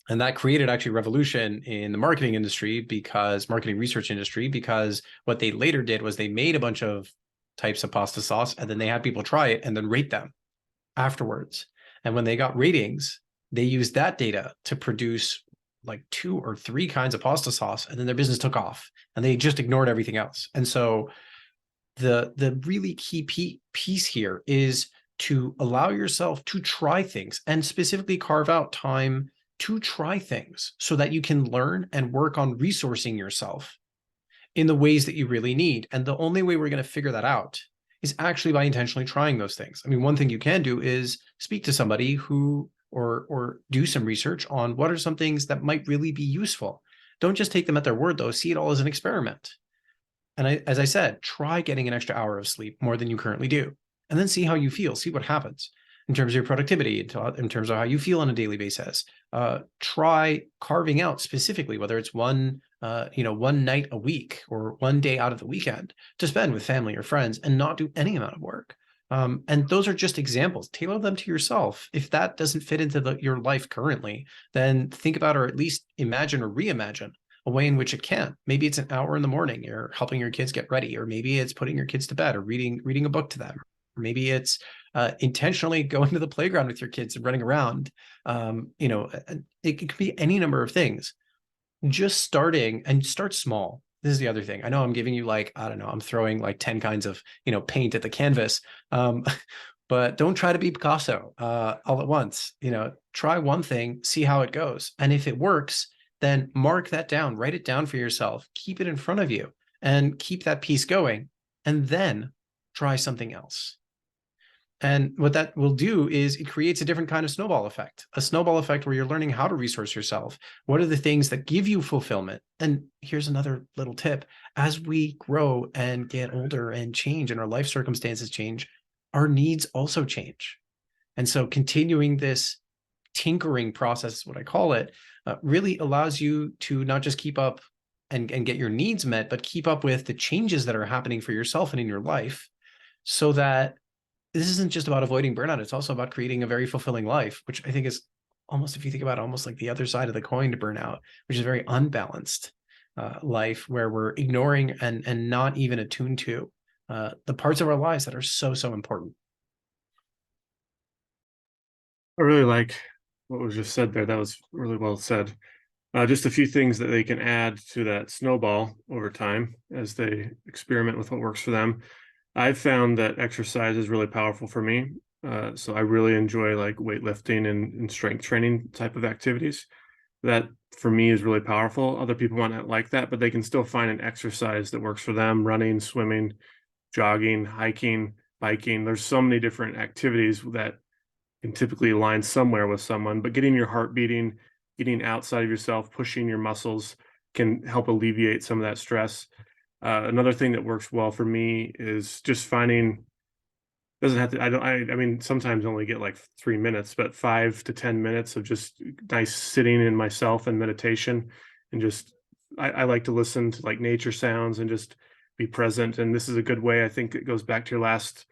that created actually revolution in the marketing research industry, because what they later did was they made a bunch of types of pasta sauce and then they had people try it and then rate them afterwards. And when they got ratings, they used that data to produce like 2 or 3 kinds of pasta sauce, and then their business took off and they just ignored everything else. And so the really key piece here is to allow yourself to try things and specifically carve out time to try things so that you can learn and work on resourcing yourself in the ways that you really need. And the only way we're going to figure that out is actually by intentionally trying those things. I mean, one thing you can do is speak to somebody who or do some research on what are some things that might really be useful. Don't just take them at their word, though. See it all as an experiment. And as I said, try getting an extra hour of sleep more than you currently do, and then see how you feel. See what happens in terms of your productivity, in terms of how you feel on a daily basis. Try carving out specifically, whether it's one night a week or one day out of the weekend to spend with family or friends and not do any amount of work. And those are just examples. Tailor them to yourself. If that doesn't fit into your life currently, then think about, or at least imagine or reimagine a way in which it can. Maybe it's an hour in the morning, you're helping your kids get ready, or maybe it's putting your kids to bed or reading a book to them. Or maybe it's intentionally going to the playground with your kids and running around. It could be any number of things. Just starting, and start small. This is the other thing. I know I'm giving you I'm throwing like 10 kinds of, paint at the canvas. But don't try to be Picasso all at once. Try one thing, see how it goes. And if it works, then mark that down, write it down for yourself, keep it in front of you and keep that piece going. And then try something else. And what that will do is it creates a different kind of snowball effect, a snowball effect where you're learning how to resource yourself. What are the things that give you fulfillment? And here's another little tip. As we grow and get older and change and our life circumstances change, our needs also change. And so continuing this tinkering process, what I call it, really allows you to not just keep up and get your needs met, but keep up with the changes that are happening for yourself and in your life, so that this isn't just about avoiding burnout. It's also about creating a very fulfilling life, which I think is almost, if you think about it, almost like the other side of the coin to burnout, which is very unbalanced life where we're ignoring and not even attuned to the parts of our lives that are so, so important. I really like what was just said there. That was really well said. Just a few things that they can add to that snowball over time as they experiment with what works for them. I've found that exercise is really powerful for me. So I really enjoy like weightlifting and strength training type of activities. That for me is really powerful. Other people might not like that, but they can still find an exercise that works for them: running, swimming, jogging, hiking, biking. There's so many different activities that can typically align somewhere with someone, but getting your heart beating, getting outside of yourself, pushing your muscles can help alleviate some of that stress. Another thing that works well for me is just finding, doesn't have to, I mean, sometimes only get like 3 minutes, but 5 to 10 minutes of just nice sitting in myself and meditation. And just, I like to listen to like nature sounds and just be present. And this is a good way. I think it goes back to your last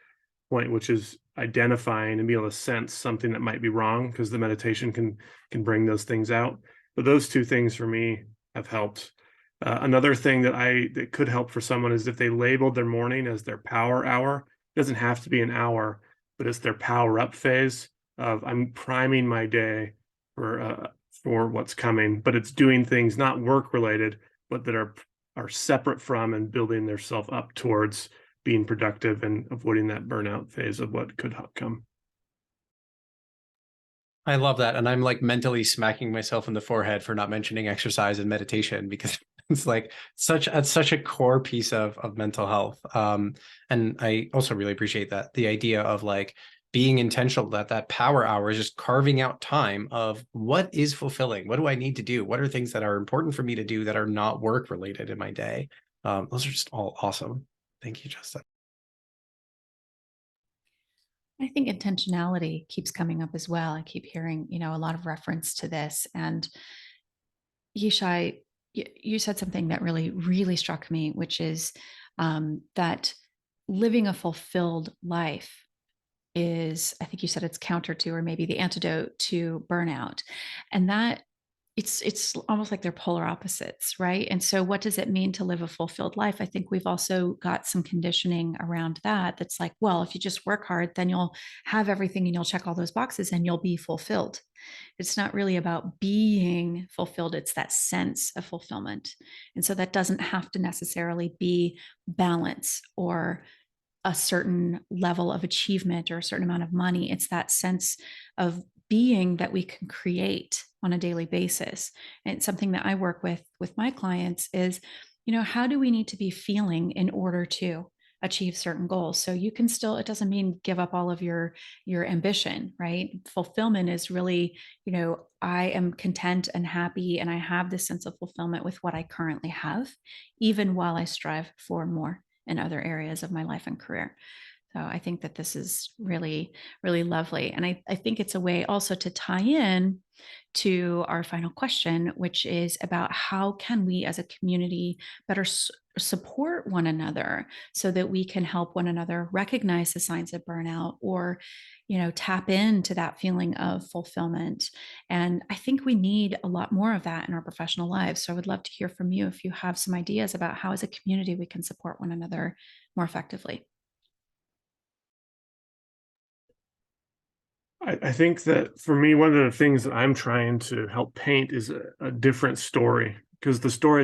point, which is identifying and be able to sense something that might be wrong, because the meditation can bring those things out. But those two things for me have helped. Another thing that could help for someone is if they labeled their morning as their power hour. It doesn't have to be an hour, but it's their power up phase of I'm priming my day for what's coming. But it's doing things not work related, but that are separate from and building their self up towards being productive and avoiding that burnout phase of what could come. I love that. And I'm like mentally smacking myself in the forehead for not mentioning exercise and meditation, because it's like such a core piece of mental health. And I also really appreciate that the idea of like being intentional, that power hour is just carving out time of what is fulfilling. What do I need to do? What are things that are important for me to do that are not work related in my day? Those are just all awesome. Thank you, Justin. I think intentionality keeps coming up as well. I keep hearing, a lot of reference to this. And Yishai, you said something that really, really struck me, which is that living a fulfilled life is, I think you said it's counter to, or maybe the antidote to burnout. And that it's almost like they're polar opposites, right? And so what does it mean to live a fulfilled life? I think we've also got some conditioning around that. That's like, well, if you just work hard, then you'll have everything and you'll check all those boxes and you'll be fulfilled. It's not really about being fulfilled. It's that sense of fulfillment. And so that doesn't have to necessarily be balance or a certain level of achievement or a certain amount of money. It's that sense of being that we can create on a daily basis. And it's something that I work with my clients is, how do we need to be feeling in order to achieve certain goals? So you can still, it doesn't mean give up all of your ambition, right? Fulfillment is really, I am content and happy and I have this sense of fulfillment with what I currently have, even while I strive for more in other areas of my life and career. So I think that this is really, really lovely. And I think it's a way also to tie in to our final question, which is about how can we as a community better support one another so that we can help one another recognize the signs of burnout, or tap into that feeling of fulfillment. And I think we need a lot more of that in our professional lives. So I would love to hear from you if you have some ideas about how as a community we can support one another more effectively. I think that for me, one of the things that I'm trying to help paint is a different story, because the story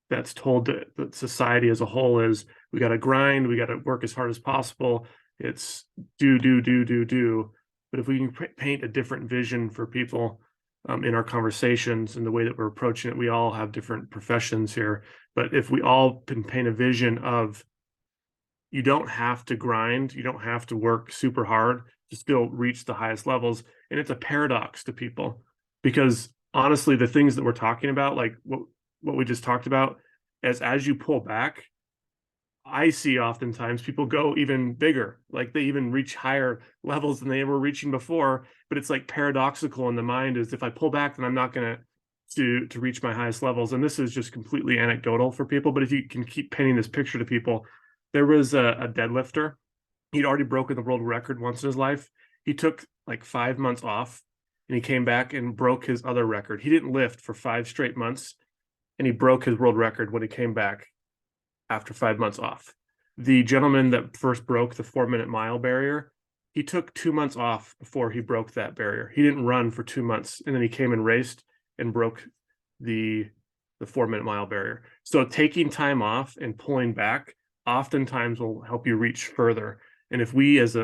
that's told to society as a whole is we got to grind, we got to work as hard as possible. It's do. But if we can paint a different vision for people in our conversations and the way that we're approaching it, we all have different professions here. But if we all can paint a vision of, you don't have to grind, you don't have to work super hard to still reach the highest levels. And it's a paradox to people, because honestly, the things that we're talking about, like what we just talked about, as you pull back, I see oftentimes people go even bigger, like they even reach higher levels than they were reaching before. But it's like paradoxical in the mind, is if I pull back, then I'm not going to reach my highest levels. And this is just completely anecdotal for people. But if you can keep painting this picture to people, there was a deadlifter. He'd already broken the world record once in his life. He took like 5 months off, and he came back and broke his other record. He didn't lift for 5 straight months, and he broke his world record when he came back after 5 months off. The gentleman that first broke the 4-minute mile barrier, he took 2 months off before he broke that barrier. He didn't run for 2 months, and then he came and raced and broke the 4-minute mile barrier. So taking time off and pulling back oftentimes will help you reach further. And if we as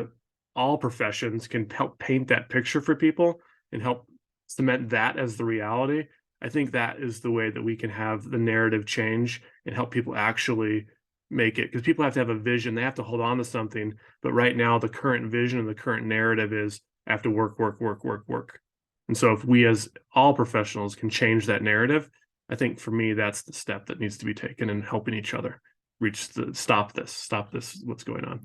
all professions can help paint that picture for people and help cement that as the reality, I think that is the way that we can have the narrative change and help people actually make it. Because people have to have a vision. They have to hold on to something. But right now, the current vision and the current narrative is I have to work, work, work, work, work. And so if we as all professionals can change that narrative, I think for me, that's the step that needs to be taken in helping each other reach stop this, what's going on.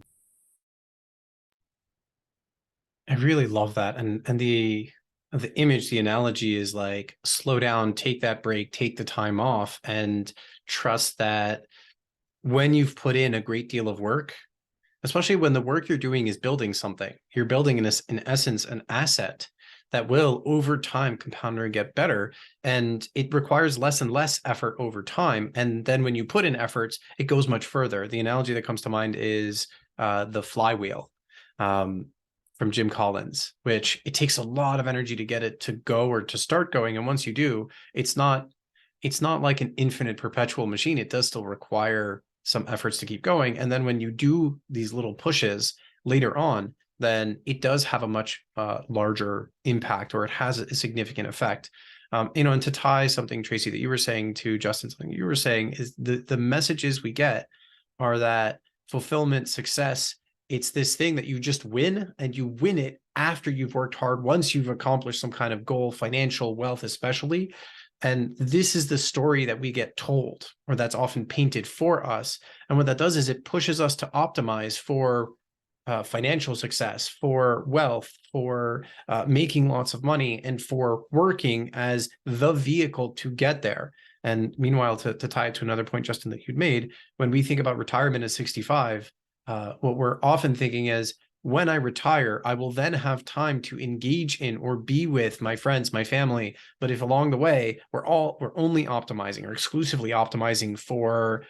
I really love that. And the image, the analogy is like, slow down, take that break, take the time off, and trust that when you've put in a great deal of work, especially when the work you're doing is building something, you're building in essence an asset that will over time compound and get better. And it requires less and less effort over time. And then when you put in efforts, it goes much further. The analogy that comes to mind is the flywheel from Jim Collins, which it takes a lot of energy to get it to go or to start going. And once you do, it's not like an infinite perpetual machine. It does still require some efforts to keep going. And then when you do these little pushes later on, then it does have a much larger impact, or it has a significant effect. And to tie something, Tracy, that you were saying to Justin, something you were saying is the messages we get are that fulfillment, success, it's this thing that you just win, and you win it after you've worked hard, once you've accomplished some kind of goal, financial wealth especially. And this is the story that we get told, or that's often painted for us. And what that does is it pushes us to optimize for financial success, for wealth, for making lots of money, and for working as the vehicle to get there. And meanwhile, to tie it to another point, Justin, that you'd made, when we think about retirement at 65, what we're often thinking is, when I retire, I will then have time to engage in or be with my friends, my family. But if along the way, we're only optimizing or exclusively optimizing for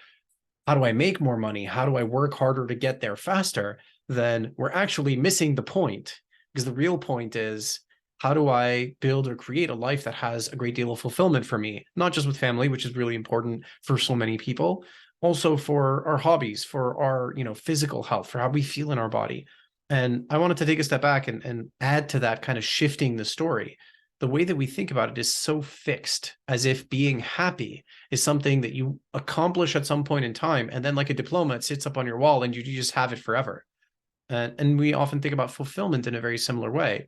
how do I make more money? How do I work harder to get there faster? Then we're actually missing the point, because the real point is, how do I build or create a life that has a great deal of fulfillment for me, not just with family, which is really important for so many people, also for our hobbies, for our physical health, for how we feel in our body. And I wanted to take a step back and add to that, kind of shifting the story. The way that we think about it is so fixed, as if being happy is something that you accomplish at some point in time, and then like a diploma, it sits up on your wall and you just have it forever. And we often think about fulfillment in a very similar way.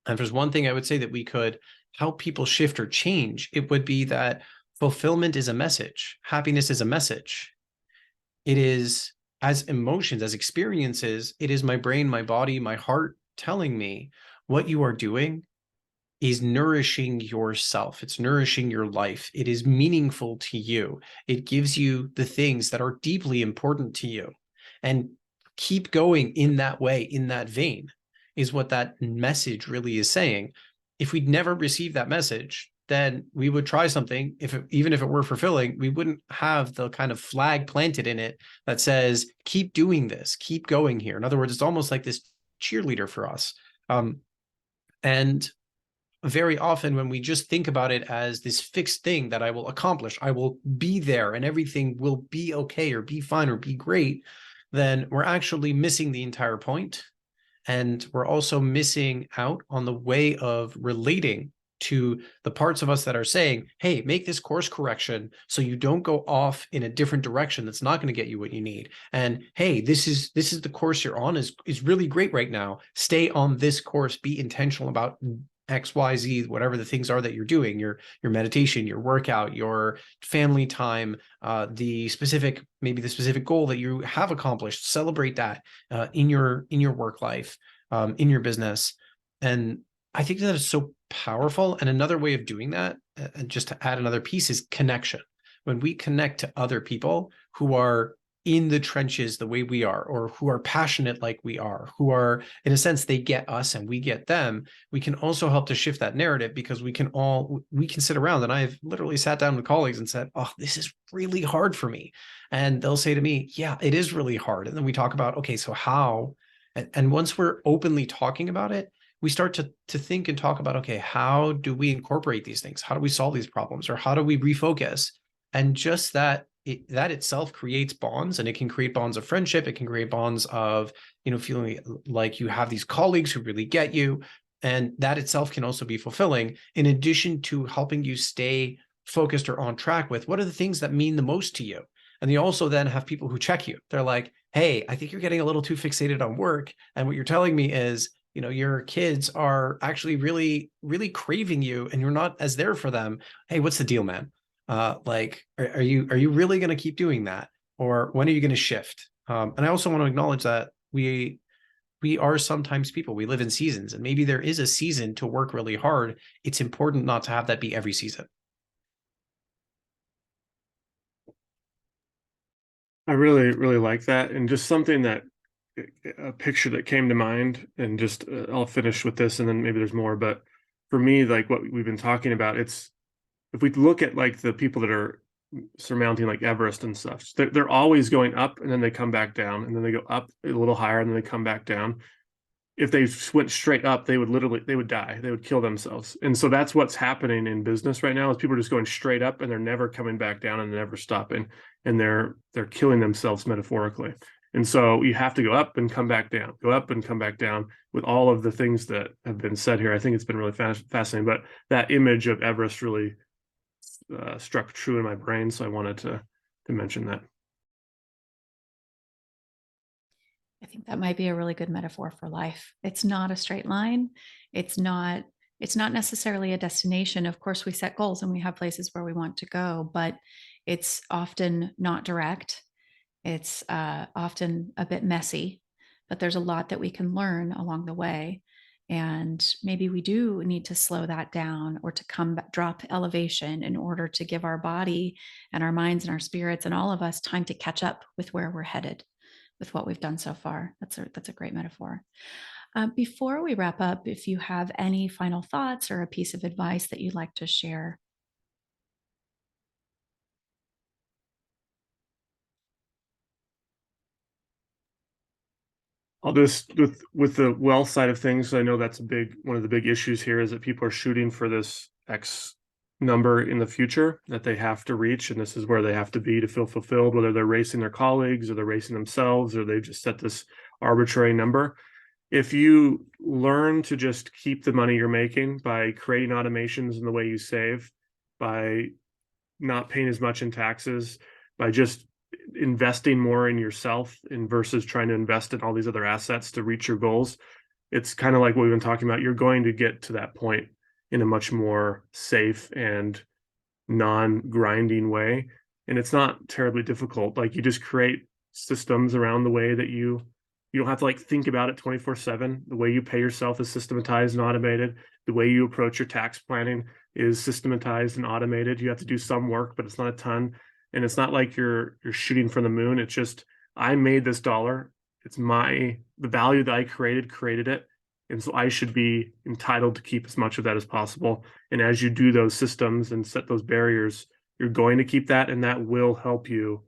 And if there's one thing I would say that we could help people shift or change, it would be that fulfillment is a message. Happiness is a message. It is, as emotions, as experiences, it is my brain, my body, my heart telling me what you are doing is nourishing yourself. It's nourishing your life. It is meaningful to you. It gives you the things that are deeply important to you. And keep going in that way, in that vein, is what that message really is saying. If we'd never received that message, then we would try something. Even if it were fulfilling, we wouldn't have the kind of flag planted in it that says, keep doing this, keep going here. In other words, it's almost like this cheerleader for us. And very often when we just think about it as this fixed thing that I will accomplish, I will be there and everything will be okay or be fine or be great, then we're actually missing the entire point. And we're also missing out on the way of relating to the parts of us that are saying, hey, make this course correction so you don't go off in a different direction that's not going to get you what you need. And hey, this is the course you're on is really great right now. Stay on this course, be intentional about X, Y, Z, whatever the things are that you're doing, your meditation, your workout, your family time, maybe the specific goal that you have accomplished. Celebrate that in your work life, in your business. And I think that is so powerful. And another way of doing that, and just to add another piece, is connection. When we connect to other people who are in the trenches the way we are, or who are passionate like we are, who are, in a sense, they get us and we get them, we can also help to shift that narrative, because we can sit around, and I've literally sat down with colleagues and said, oh, this is really hard for me. And they'll say to me, yeah, it is really hard. And then we talk about, okay, so how? And once we're openly talking about it, we start to think and talk about, okay, how do we incorporate these things? How do we solve these problems? Or how do we refocus? And just that itself creates bonds, and it can create bonds of friendship. It can create bonds of, feeling like you have these colleagues who really get you. And that itself can also be fulfilling, in addition to helping you stay focused or on track with what are the things that mean the most to you. And you also then have people who check you. They're like, hey, I think you're getting a little too fixated on work. And what you're telling me is, your kids are actually really, really craving you, and you're not as there for them. Hey, what's the deal, man? Are you really going to keep doing that? Or when are you going to shift? And I also want to acknowledge that we are sometimes people. We live in seasons, and maybe there is a season to work really hard. It's important not to have that be every season. I really, really like that. And just something a picture that came to mind, and just I'll finish with this and then maybe there's more. But for me, like what we've been talking about, if we look at like the people that are surmounting like Everest and stuff, they're always going up, and then they come back down, and then they go up a little higher, and then they come back down. If they went straight up, they would die. They would kill themselves. And so that's what's happening in business right now, is people are just going straight up, and they're never coming back down, and never stopping, and they're killing themselves metaphorically. And so you have to go up and come back down, go up and come back down, with all of the things that have been said here. I think it's been really fascinating. But that image of Everest really struck true in my brain, so I wanted to mention that. I think that might be a really good metaphor for life. It's not a straight line. It's not necessarily a destination. Of course, we set goals and we have places where we want to go, but it's often not direct. It's often a bit messy, but there's a lot that we can learn along the way. And maybe we do need to slow that down, or to drop elevation, in order to give our body and our minds and our spirits and all of us time to catch up with where we're headed, with what we've done so far. That's a great metaphor. Before we wrap up, if you have any final thoughts or a piece of advice that you'd like to share. I'll just, with the wealth side of things, I know that's one of the big issues here, is that people are shooting for this X number in the future that they have to reach, and this is where they have to be to feel fulfilled, whether they're racing their colleagues, or they're racing themselves, or they just set this arbitrary number. If you learn to just keep the money you're making by creating automations in the way you save, by not paying as much in taxes, by just investing more in yourself versus trying to invest in all these other assets to reach your goals, it's kind of like what we've been talking about. You're going to get to that point in a much more safe and non-grinding way. And it's not terribly difficult. Like, you just create systems around the way that you don't have to like think about it 24/7. The way you pay yourself is systematized and automated. The way you approach your tax planning is systematized and automated. You have to do some work, but it's not a ton. And it's not like you're shooting from the moon. It's just, I made this dollar. It's the value that I created it. And so I should be entitled to keep as much of that as possible. And as you do those systems and set those barriers, you're going to keep that, and that will help you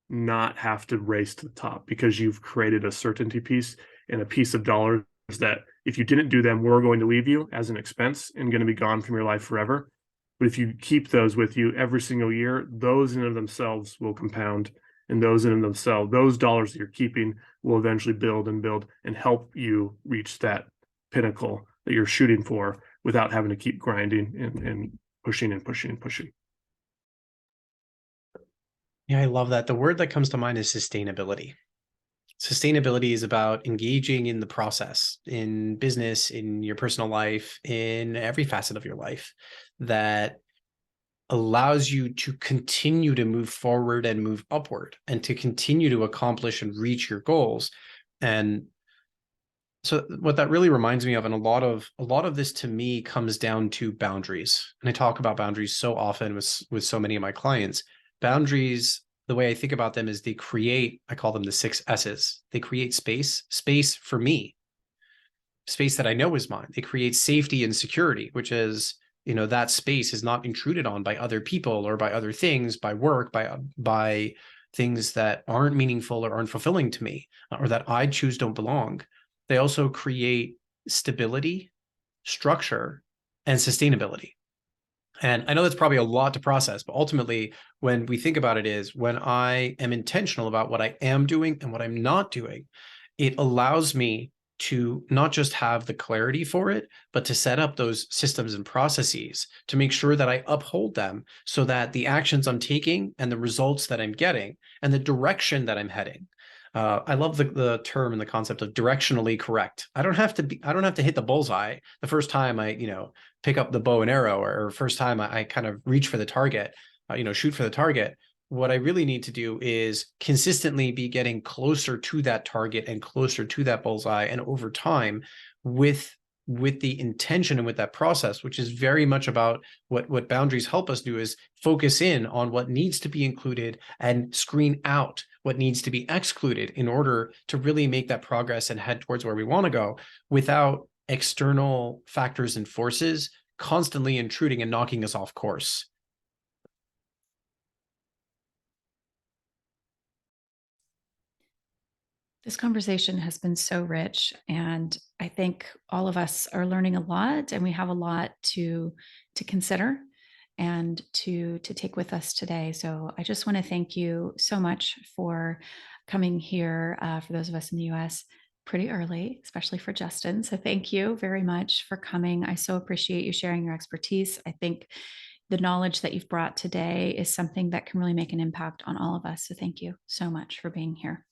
not have to race to the top, because you've created a certainty piece and a piece of dollars that, if you didn't do them, were going to leave you as an expense and going to be gone from your life forever. But if you keep those with you every single year, those in and of themselves will compound, and those in and of themselves, those dollars that you're keeping, will eventually build and help you reach that pinnacle that you're shooting for, without having to keep grinding and pushing and pushing and pushing. Yeah, I love that. The word that comes to mind is sustainability. Sustainability is about engaging in the process, in business, in your personal life, in every facet of your life, that allows you to continue to move forward and move upward and to continue to accomplish and reach your goals. And so what that really reminds me of, and a lot of this to me comes down to boundaries. And I talk about boundaries so often with so many of my clients. Boundaries, the way I think about them is they create, I call them the 6 S's. They create space for me, space that I know is mine. They create safety and security, which is, that space is not intruded on by other people or by other things, by work, by things that aren't meaningful or aren't fulfilling to me, or that I choose don't belong. They also create stability, structure, and sustainability. And I know that's probably a lot to process, but ultimately, when we think about it, is when I am intentional about what I am doing and what I'm not doing, it allows me to not just have the clarity for it, but to set up those systems and processes to make sure that I uphold them so that the actions I'm taking and the results that I'm getting and the direction that I'm heading. I love the term and the concept of directionally correct. I don't have to hit the bullseye the first time I, pick up the bow and arrow, or first time I kind of reach for the target, shoot for the target. What I really need to do is consistently be getting closer to that target and closer to that bullseye. And over time, with the intention and with that process, which is very much about what boundaries help us do, is focus in on what needs to be included and screen out what needs to be excluded in order to really make that progress and head towards where we want to go, without external factors and forces constantly intruding and knocking us off course. This conversation has been so rich, and I think all of us are learning a lot, and we have a lot to consider and to take with us today. So I just want to thank you so much for coming here, for those of us in the US, pretty early, especially for Justin. So thank you very much for coming. I so appreciate you sharing your expertise. I think the knowledge that you've brought today is something that can really make an impact on all of us. So thank you so much for being here.